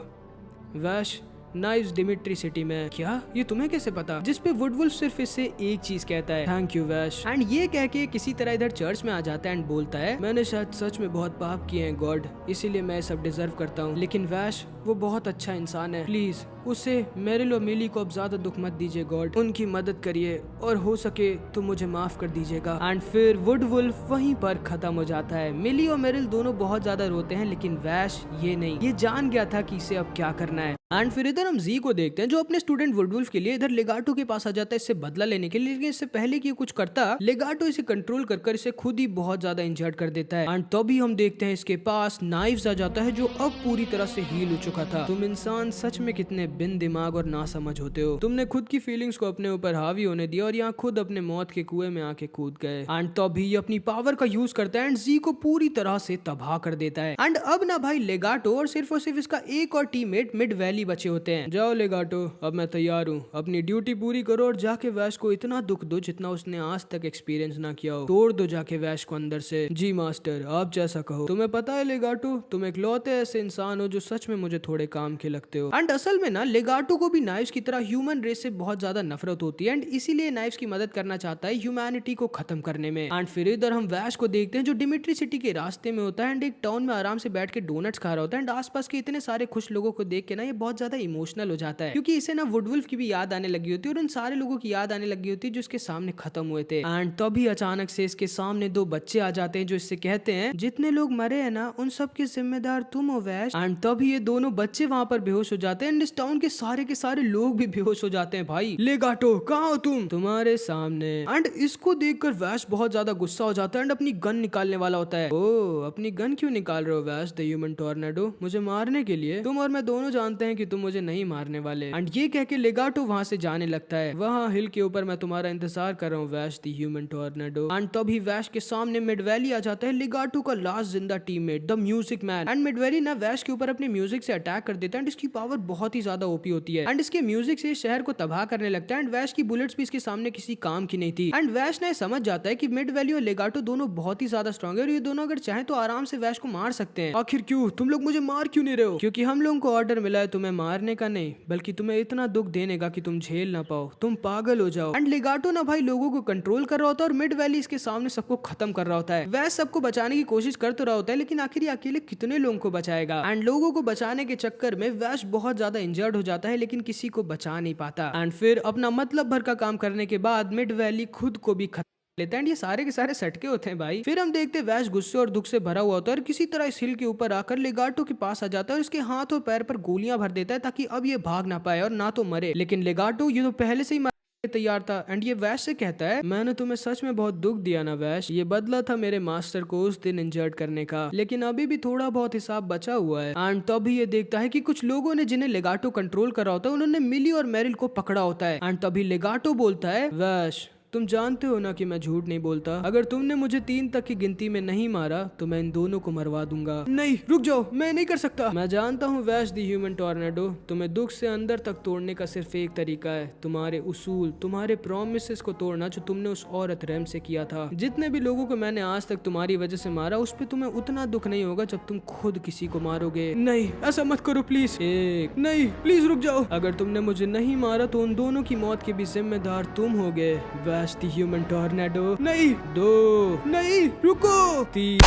वैश नाइस डिमिट्री सिटी में। क्या, ये तुम्हें कैसे पता? जिस पे वुडवुल्फ सिर्फ इससे एक चीज कहता है, थैंक यू वैश। एंड ये कह के किसी तरह इधर चर्च में आ जाता है एंड बोलता है, मैंने शायद सच में बहुत पाप किए हैं गॉड, इसीलिए मैं सब डिजर्व करता हूँ, लेकिन वैश वो बहुत अच्छा इंसान है, प्लीज उसे, मेरिल और मिली को अब ज्यादा दुख मत दीजिए गॉड, उनकी मदद करिए और हो सके तो मुझे माफ कर दीजिएगा। एंड फिर वुडवुल्फ वहीं पर खत्म हो जाता है। मिली और मेरिल दोनों बहुत ज्यादा रोते हैं, लेकिन वैश ये नहीं, ये जान गया था कि इसे अब क्या करना है। एंड फिर इधर हम जी को देखते हैं जो अपने स्टूडेंट वुडवुल्फ के लिए इधर लेगाटो के पास आ जाता है इससे बदला लेने के लिए, लेकिन इससे पहले कि ये कुछ करता लेगाटो इसे कंट्रोल कर इसे खुद ही बहुत ज्यादा इंजर्ड कर देता है। एंड तभी हम देखते हैं इसके पास नाइव्स आ जाता है जो अब पूरी तरह से हील हो चुका था। तुम इंसान सच में कितने बिन दिमाग और ना समझ होते हो, तुमने खुद की फीलिंग्स को अपने ऊपर हावी होने दिया और यहाँ खुद अपने मौत के कुएं में आके कूद गए। एंड तभी ये अपनी पावर का यूज करता है एंड जी को पूरी तरह से तबाह कर देता है। एंड अब ना भाई लेगाटो और सिर्फ इसका एक और टीममेट मिड वैली बचे होते हैं। जाओ लेगाटो, अब मैं तैयार हूँ, अपनी ड्यूटी पूरी करो और जाके वैश को इतना दुख दो जितना उसने आज तक एक्सपीरियंस ना किया हो। तोड़ दो जाके वैश को अंदर से। जी मास्टर, आप जैसा कहो। तुम्हें पता है लेगाटो, तुम इकलौते ऐसे इंसान हो जो सच में मुझे थोड़े काम के लगते हो। एंड असल में ना लेगाटो को भी नाइव्स की तरह ह्यूमन रेस से बहुत ज्यादा नफरत होती है एंड इसीलिए नाइव्स की मदद करना चाहता है ह्यूमैनिटी को खत्म करने में। एंड फिर इधर हम वैश को देखते हैं जो डिमिट्री सिटी के रास्ते में होता है एंड एक टाउन में आराम से बैठ के डोनट्स खा रहा होता है एंड आसपास के इतने सारे खुश लोगों को देख के ना ये बहुत ज्यादा इमोशनल हो जाता है क्योंकि इसे ना वुडवुल्फ की भी याद आने लगी होती है और उन सारे लोगों की याद आने लगी होती है जो इसके सामने खत्म हुए थे। एंड तभी अचानक से इसके सामने दो बच्चे आ जाते हैं जो इससे कहते हैं जितने लोग मरे हैं ना उन सब के जिम्मेदार तुम हो वैश। एंड तभी ये दोनों बच्चे वहां पर बेहोश हो जाते हैं एंड इस टाउन के सारे लोग भी बेहोश हो जाते हैं। भाई लेगाटो कहाँ हो तुम? तुम्हारे सामने। एंड इसको देखकर वैश बहुत ज्यादा गुस्सा हो जाता है एंड अपनी गन निकालने वाला होता है। ओ, अपनी गन क्यों निकाल रहे हो वैश द ह्यूमन टॉर्नेडो? मुझे मारने के लिए? तुम और मैं दोनों जानते हैं कि तुम मुझे नहीं मारने वाले। एंड ये कह के लेगाटो वहां से जाने लगता है। वहाँ हिल के ऊपर मैं तुम्हारा इंतजार कर रहा हूँ वैश द ह्यूमन टॉर्नेडो। एंड तभी वैश के सामने मिडवैली आ जाता है, लेगाटो का लास्ट जिंदा teammate the music man. And Midvalley ना वैश के ऊपर अपने म्यूजिक से अटैक कर देता है एंड इसकी पावर बहुत ही ज्यादा ओपी होती है एंड इसके म्यूजिक से शहर को तबाह करने लगता है एंड वैश की बुलेट्स भी इसके सामने किसी काम की नहीं थी। एंड वैश ने समझ जाता है कि मिडवैली और लेगाटो दोनों बहुत ही ज्यादा स्ट्रॉन्ग है और ये दोनों अगर चाहे तो आराम से वैश को मार सकते हैं। आखिर क्यों? तुम लोग मुझे मार क्यों नहीं रहे हो? क्योंकि हम लोगों को ऑर्डर मिला है तुम्हें मारने का नहीं, बल्कि तुम्हें इतना दुख देने का कि तुम झेल ना पाओ, तुम पागल हो जाओ। एंड लेगाटो ना भाई लोगों को कंट्रोल कर रहा होता है और मिडवैली इसके सामने सबको खत्म कर रहा होता है। वैश सबको बचाने की कोशिश कर तो रहा होता है लेकिन आखिर ये अकेले कितने लोगों को बचाएगा। एंड लोगों को बचाने के चक्कर में वैश बहुत ज्यादा इंजर्ड हो जाता है लेकिन किसी को बचा नहीं पाता। एंड फिर अपना मतलब भर का काम करने के बाद मिडवैली खुद को भी लेते हैं। ये सारे के सारे सटके होते हैं भाई। फिर हम देखते हैं वैश गुस्से और दुख से भरा हुआ होता है और किसी तरह इस हिल के ऊपर आकर लेगाटो के पास आ जाता है और इसके हाथ और पैर पर गोलियां भर देता है ताकि अब ये भाग ना पाए और ना तो मरे। लेकिन लेगाटो ये तो पहले से ही तैयार था एंड ये वैश से कहता है मैंने तुम्हें सच में बहुत दुख दिया ना वैश, ये बदला था मेरे मास्टर को उस दिन इंजर्ड करने का, लेकिन अभी भी थोड़ा बहुत हिसाब बचा हुआ है। एंड तभी ये देखता है कि कुछ लोगों ने जिन्हें लेगाटो कंट्रोल कर रहा होता है उन्होंने मिली और मेरिल को पकड़ा होता है। एंड तभी लेगाटो बोलता है वैश तुम जानते हो ना कि मैं झूठ नहीं बोलता, अगर तुमने मुझे 3 तक की गिनती में नहीं मारा तो मैं इन दोनों को मरवा दूंगा। नहीं रुक जाओ, मैं नहीं कर सकता। मैं जानता हूँ वैश द ह्यूमन टॉर्नेडो, तुम्हें दुख से अंदर तक तोड़ने का सिर्फ एक तरीका है, तुम्हारे उसूल, तुम्हारे प्रोमिसेस को तोड़ना जो तुमने उस औरत रैम से किया था। जितने भी लोगों को मैंने आज तक तुम्हारी वजह से मारा उस पर तुम्हें उतना दुख नहीं होगा जब तुम खुद किसी को मारोगे। नहीं ऐसा मत करो प्लीज। एक नहीं प्लीज रुक जाओ, अगर तुमने मुझे नहीं मारा तो उन दोनों की मौत के भी जिम्मेदार तुम होगे वैश द ह्यूमन टॉर्नेडो। नहीं, 2 नहीं, रुको, 3।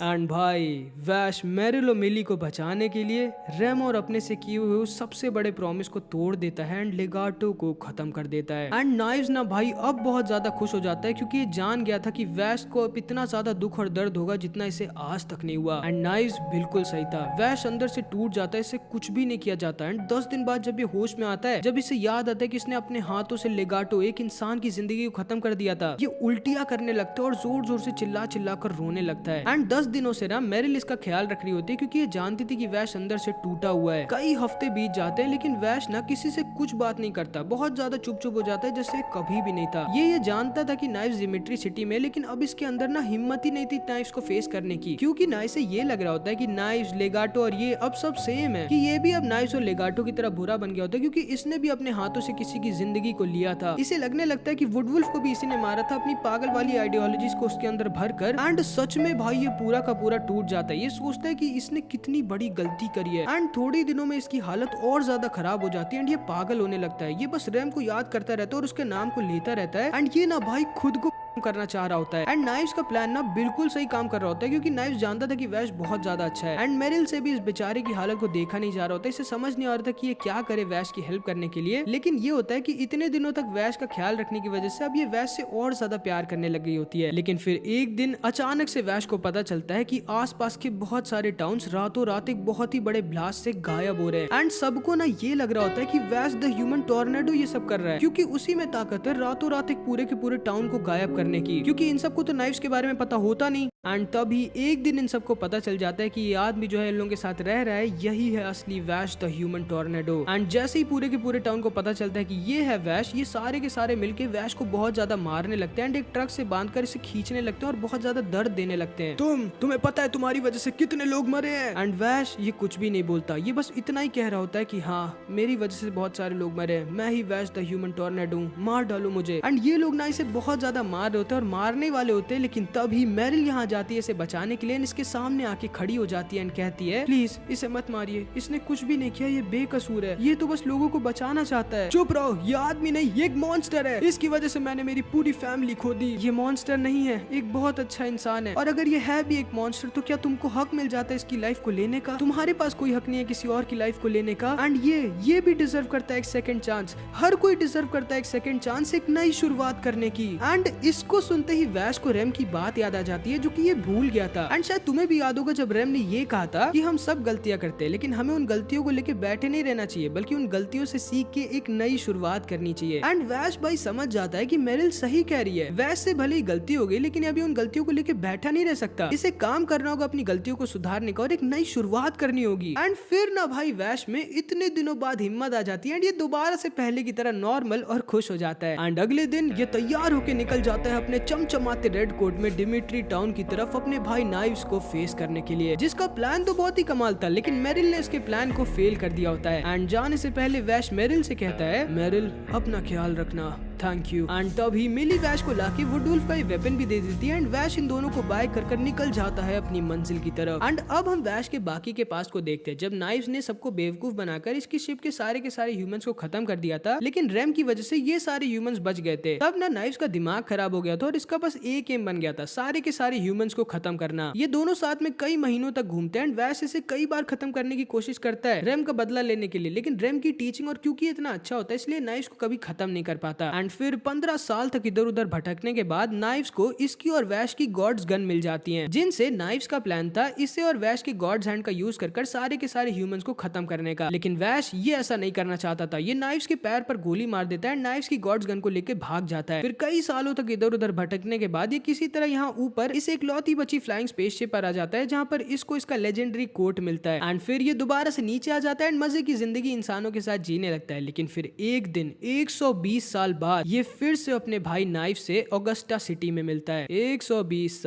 एंड भाई वैश मेरिल और मिली को बचाने के लिए रैम और अपने से किए हुए उस सबसे बड़े प्रॉमिस को तोड़ देता है एंड लेगाटो को खत्म कर देता है। एंड नाइव्स ना भाई अब बहुत ज्यादा खुश हो जाता है क्योंकि ये जान गया था कि वैश को अब इतना ज्यादा दुख और दर्द होगा जितना इसे आज तक नहीं हुआ। एंड नाइव्स बिल्कुल सही था, वैश अंदर से टूट जाता है, इसे कुछ भी नहीं किया जाता। एंड 10 दिन बाद जब ये होश में आता है, जब इसे याद आता है कि इसने अपने हाथों से लेगाटो एक इंसान की जिंदगी को खत्म कर दिया था, ये उल्टियां करने लगता है और जोर जोर से चिल्ला चिल्ला कर रोने लगता है। एंड 10 दिनों से ना मेरिल इसका ख्याल रख रही होती है क्योंकि ये जानती थी कि वैश अंदर से टूटा हुआ है। कई हफ्ते बीत जाते हैं लेकिन वैश ना किसी से कुछ बात नहीं करता, बहुत ज्यादा चुप चुप हो जाता है जैसे कभी भी नहीं था। ये जानता था कि नाइव्स डिमिट्री सिटी में, लेकिन अब इसके अंदर ना हिम्मत ही नहीं थी नाइव्स को फेस करने की, क्योंकि नाइव्स से ये लग रहा होता है कि नाइव्स, लेगाटो और ये अब सब सेम है, कि ये भी अब नाइव्स और लेगाटो की तरह बुरा बन गया होता है क्योंकि इसने भी अपने हाथों से किसी की जिंदगी को लिया था। इसे लगने लगता है कि वुडवुल्फ को भी इसी ने मारा था अपनी पागल वाली आइडियोलॉजीज को उसके अंदर भर कर। एंड सच में भाई ये पूरा का पूरा टूट जाता है, ये सोचता है कि इसने कितनी बड़ी गलती करी है। एंड थोड़ी दिनों में इसकी हालत और ज्यादा खराब हो जाती है एंड ये पागल होने लगता है। ये बस रैम को याद करता रहता है और उसके नाम को लेता रहता है एंड ये ना भाई खुद को करना चाह रहा होता है। एंड नाइव्स का प्लान ना बिल्कुल सही काम कर रहा होता है, क्योंकि नाइव्स जानता था कि वैश बहुत ज्यादा अच्छा है। एंड मेरिल से भी इस बेचारे की हालत को देखा नहीं जा रहा होता, इसे समझ नहीं आ रहा था कि ये क्या करे वैश की हेल्प करने के लिए। लेकिन ये होता है कि इतने दिनों तक वैश का ख्याल रखने की वजह से अब ये वैश से और ज्यादा प्यार करने लग गई होती है। लेकिन फिर एक दिन अचानक से वैश को पता चलता है कि आसपास के बहुत सारे टाउन्स रातों रात एक बहुत ही बड़े ब्लास्ट से गायब हो रहे हैं। एंड सबको ना ये लग रहा होता है कि वैश द ह्यूमन टॉर्नेडो ये सब कर रहा है, क्योंकि उसी में ताकत है रातों रात एक पूरे के पूरे टाउन को गायब करने की, क्योंकि इन सबको तो नाइफ्स के बारे में पता होता नहीं। एंड तभी एक दिन इन सबको पता चल जाता है कि ये आदमी जो है इन लोगों के साथ रह रहा है, यही है असली वैश द ह्यूमन टॉर्नेडो। एंड जैसे ही पूरे के पूरे टाउन को पता चलता है कि ये है वैश, ये सारे के सारे मिलके वैश को बहुत ज्यादा मारने लगते हैं एंड एक ट्रक से बांधकर इसे खींचने लगते हैं और बहुत ज्यादा दर्द देने लगते हैं। तुम्हें पता है तुम्हारी वजह से कितने लोग मरे हैं? एंड वैश ये कुछ भी नहीं बोलता, ये बस इतना ही कह रहा होता है कि हाँ मेरी वजह से बहुत सारे लोग मरे हैं, मैं ही वैश द ह्यूमन टॉर्नेडो, मार डालो मुझे। एंड ये लोग ना इसे बहुत ज्यादा मार रहे होते हैं और मारने वाले होते हैं, लेकिन तभी मेरिल यहाँ जाती है इसे बचाने के लिए, इसके सामने आके खड़ी हो जाती है एंड कहती है प्लीज इसे मत मारिए, इसने कुछ भी नहीं किया, ये बेकसूर है, ये तो बस लोगों को बचाना चाहता है। चुप रहो, ये आदमी नहीं, ये एक मॉन्स्टर है, इसकी वजह से मैंने मेरी पूरी फैमिली खो दी। ये मॉन्स्टर नहीं है, एक बहुत अच्छा इंसान है, और अगर ये है भी एक मॉन्स्टर तो क्या तुमको हक मिल जाता है इसकी लाइफ को लेने का? तुम्हारे पास कोई हक नहीं है किसी और की लाइफ को लेने का। एंड ये भी डिजर्व करता है एक सेकंड चांस, हर कोई डिजर्व करता है एक सेकंड चांस, एक नई शुरुआत करने की। एंड इसको सुनते ही वैश को रेम की बात याद आ जाती है जो कि ये भूल गया था। एंड शायद तुम्हें भी याद होगा जब रेम ने ये कहा था कि हम सब गलतियां करते हैं, लेकिन हमें उन गलतियों को लेके बैठे नहीं रहना चाहिए, बल्कि उन गलतियों से सीख के एक नई शुरुआत करनी चाहिए। एंड वैश भाई समझ जाता है कि मेरिल सही कह रही है, वैश से भले ही गलती हो गई, लेकिन अभी उन गलतियों को लेके बैठा नहीं रह सकता, इसे काम करना होगा अपनी गलतियों को सुधारने का और एक नई शुरुआत करनी होगी। एंड फिर ना भाई वैश में इतने दिनों बाद हिम्मत आ जाती है एंड ये दोबारा से पहले की तरह नॉर्मल और खुश हो जाता है। एंड अगले दिन ये तैयार होके निकल जाता है अपने चमचमाते रेड कोट में डिमिट्री टाउन की तरफ अपने भाई नाइव्स को फेस करने के लिए, जिसका प्लान तो बहुत ही कमाल था, लेकिन मेरिल ने इसके प्लान को फेल कर दिया होता है। एंड जाने से पहले वैश मेरिल से कहता है मेरिल अपना ख्याल रखना, थैंक यू। एंड तभी मिली वैश को लाके वुडवुल्फ का वेपन भी दे देती है एंड वैश इन दोनों को बाय कर निकल जाता है अपनी मंजिल की तरफ। एंड अब हम वैश के बाकी के पास को देखते हैं, जब नाइव्स ने सबको बेवकूफ बनाकर इसकी शिप के सारे ह्यूमंस को खत्म कर दिया था, लेकिन रेम की वजह से ये सारे ह्यूमंस बच गए थे। तब ना नाइव्स का दिमाग खराब हो गया था और इसका बस एक एम बन गया था, सारे के सारे ह्यूमंस को खत्म करना। ये दोनों साथ में कई महीनों तक घूमते हैं एंड वैश इसे कई बार खत्म करने की कोशिश करता है रेम का बदला लेने के लिए, लेकिन रेम की टीचिंग और क्योंकि इतना अच्छा होता है इसलिए नाइव्स को कभी खत्म नहीं कर पाता। एंड फिर 15 साल तक इधर उधर भटकने के बाद नाइव्स को इसकी और वैश की गॉड्स गन मिल जाती हैं, जिनसे नाइव्स का प्लान था इसे और वैश के गॉड्स हैंड का यूज कर सारे के सारे ह्यूमंस को खत्म करने का। लेकिन वैश ये ऐसा नहीं करना चाहता था, ये नाइव्स के पैर पर गोली मार देता है, नाइव्स की गॉड्स गन को लेकर भाग जाता है। फिर कई सालों तक इधर उधर भटकने के बाद ये किसी तरह यहाँ ऊपर इस एक लौती बची फ्लाइंग स्पेसशिप पर आ जाता है, जहाँ पर इसको इसका लेजेंडरी कोट मिलता है। एंड फिर ये दोबारा से नीचे आ जाता है एंड मजे की जिंदगी इंसानों के साथ जीने लगता है। लेकिन फिर एक दिन 120 साल बाद ये फिर से अपने भाई नाइफ से ऑगस्टा सिटी में मिलता है। 120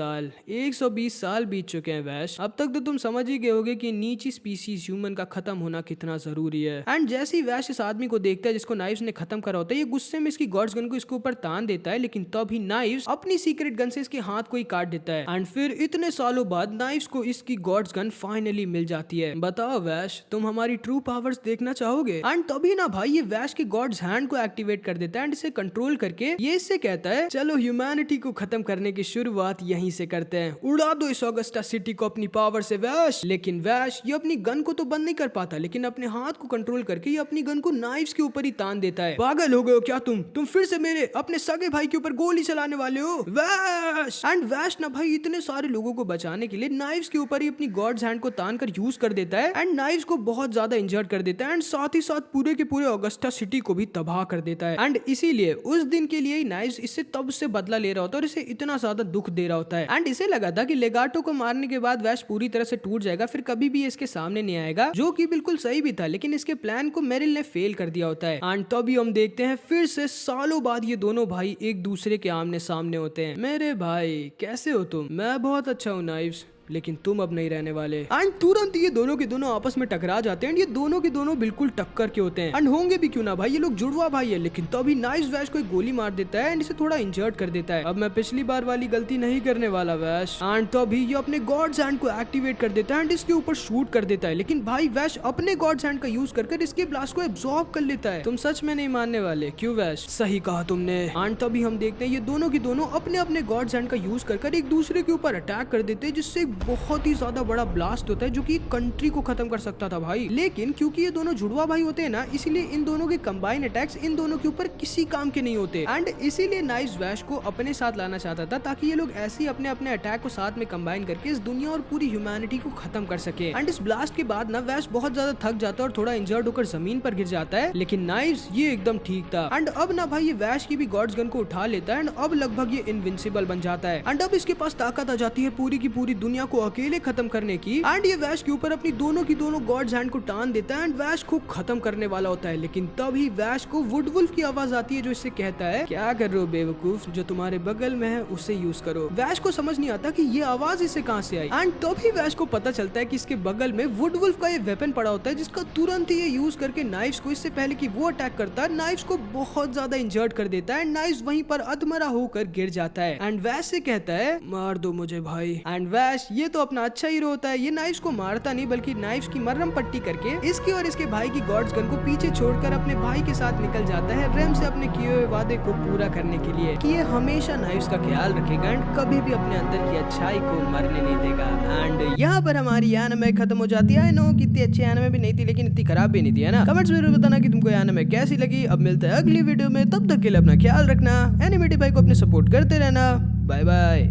साल बीत चुके हैं वैश, अब तक तो तुम समझ ही गए होगे कि नीची स्पीसीज ह्यूमन का खत्म होना कितना जरूरी है। एंड जैसे ही वैश इस आदमी को देखता है जिसको नाइव्स ने खत्म करा होता है, ये गुस्से में इसकी गॉड्स गन को इसके ऊपर तान देता है, लेकिन तभी नाइव्स अपनी सीक्रेट गन से इसके हाथ को ही काट देता है। एंड फिर इतने सालों बाद नाइव्स को इसकी गॉड्स गन फाइनली मिल जाती है। बताओ वैश, तुम हमारी ट्रू पावर्स देखना चाहोगे? एंड तभी ना भाई ये वैश के गॉड्स हैंड को एक्टिवेट कर देता है एंड इसे कंट्रोल करके ये इससे कहता है चलो ह्यूमैनिटी को खत्म करने की शुरुआत यहीं से करते हैं, उड़ा दो इस ऑगस्टा सिटी को अपनी पावर से वैश। लेकिन वैश ये अपनी गन को तो बंद नहीं कर पाता, लेकिन अपने हाथ को कंट्रोल करके ये अपनी गन को नाइव्स के ऊपर ही तान देता है। पागल हो गए हो क्या तुम फिर से मेरे अपने सगे भाई के ऊपर गोली चलाने वाले हो वैश। एंड वैश ना भाई इतने सारे लोगों को बचाने के लिए नाइव्स के ऊपर ही अपनी गॉड्स हैंड को तान कर यूज कर देता है एंड नाइव्स को बहुत ज्यादा इंजर्ड कर देता है एंड साथ ही साथ पूरे के पूरे ऑगस्टा सिटी को भी तबाह कर देता है। एंड इसीलिए उस दिन के लिए ही नाइव्स इससे तब से बदला ले रहा होता है और इसे इतना ज्यादा दुख दे रहा होता है। एंड इसे लगा था कि लेगाटो को मारने के बाद वैश पूरी तरह से टूट जाएगा, फिर कभी भी इसके सामने नहीं आएगा, जो कि बिल्कुल सही भी था, लेकिन इसके प्लान को मेरिल ने फेल कर दिया होता है। एंड तभी हम देखते हैं फिर से सालों बाद ये दोनों भाई एक दूसरे के आमने सामने होते हैं। मेरे भाई कैसे हो तुम? मैं बहुत अच्छा हूँ नाइव्स, लेकिन तुम अब नहीं रहने वाले। एंड तुरंत ये दोनों के दोनों आपस में टकरा जाते हैं। ये दोनों के दोनों बिल्कुल टक्कर के होते हैं एंड होंगे भी क्यों ना भाई, ये लोग जुड़वा भाई है। लेकिन तभी नाइव्स वैश को एक गोली मार देता है एंड इसे थोड़ा इंजर्ड कर देता है। अब मैं पिछली बार वाली गलती नहीं करने वाला वैश। एंड तभी ये अपने गॉड्स हैंड को एक्टिवेट कर देता है एंड इसके ऊपर शूट कर देता है। लेकिन भाई वैश अपने गॉड्स हैंड का यूज कर इसके ब्लास्ट को एब्जॉर्ब कर लेता है। तुम सच में नहीं मानने वाले, क्यों वैश? सही कहा तुमने। एंड तभी हम देखते हैं ये दोनों के दोनों अपने अपने गॉड्स हैंड का यूज कर एक दूसरे के ऊपर अटैक कर देते हैं, जिससे एक बहुत ही ज्यादा बड़ा ब्लास्ट होता है जो कि कंट्री को खत्म कर सकता था भाई। लेकिन क्योंकि ये दोनों जुड़वा भाई होते हैं ना, इसीलिए इन दोनों के कंबाइन अटैक्स इन दोनों के ऊपर किसी काम के नहीं होते। एंड इसीलिए नाइव्स वैश को अपने साथ लाना चाहता था ताकि ये लोग ऐसे ही अपने अपने अटैक को साथ में कंबाइन करके इस दुनिया और पूरी ह्यूमैनिटी को खत्म कर सके। एंड इस ब्लास्ट के बाद ना वैश बहुत ज्यादा थक जाता है और थोड़ा इंजर्ड होकर जमीन पर गिर जाता है। लेकिन नाइव्स ये एकदम ठीक था। एंड अब ना भाई ये वैश की भी गॉड्स गन को उठा लेता है एंड अब लगभग ये इनविंसिबल बन जाता है। एंड अब इसके पास ताकत आ जाती है पूरी की पूरी दुनिया को अकेले खत्म करने की। एंड ये वैश के ऊपर अपनी दोनों की दोनों गॉड्स हैंड को टान देता है एंड वैश को खत्म करने वाला होता है। लेकिन तभी वैश को वुडवुल्फ की आवाज आती है जो इससे कहता है, क्या कर रहे हो बेवकूफ, जो तुम्हारे बगल में है उसे यूज करो। वैश को समझ नहीं आता कि ये आवाज इससे कहां से आई। एंड तभी वैश को पता चलता है कि इसके बगल में वुडवुल्फ का ये वेपन पड़ा होता है, जिसका तुरंत ही ये यूज करके नाइव्स को, इससे पहले कि वो अटैक करता है, नाइव्स को बहुत ज्यादा इंजर्ड कर देता है। नाइव्स वहीं पर अधमरा होकर गिर जाता है। एंड वैश से कहता है, मार दो मुझे भाई। एंड वैश ये तो अपना अच्छा हीरो होता है, ये नाइव्स को मारता नहीं बल्कि नाइव्स की मरहम पट्टी करके इसके और इसके भाई की गॉड्स गन को पीछे छोड़कर अपने भाई के साथ निकल जाता है रेम से अपने किए हुए वादे को पूरा करने के लिए कि ये हमेशा नाइव्स का ख्याल रखेगा एंड कभी भी अपने अंदर की अच्छाई को मरने नहीं देगा। एंड यहाँ पर हमारी एनिमे खत्म हो जाती है। नो कितनी अच्छी एनिमे भी नहीं थी लेकिन इतनी खराब भी नहीं थी, है ना। कमेंट्स में बताना कि तुमको एनिमे कैसी लगी। अब मिलते हैं अगली वीडियो में, तब तक के लिए अपना ख्याल रखना। एनिमेटेड भाई को अपने सपोर्ट करते रहना। Bye bye.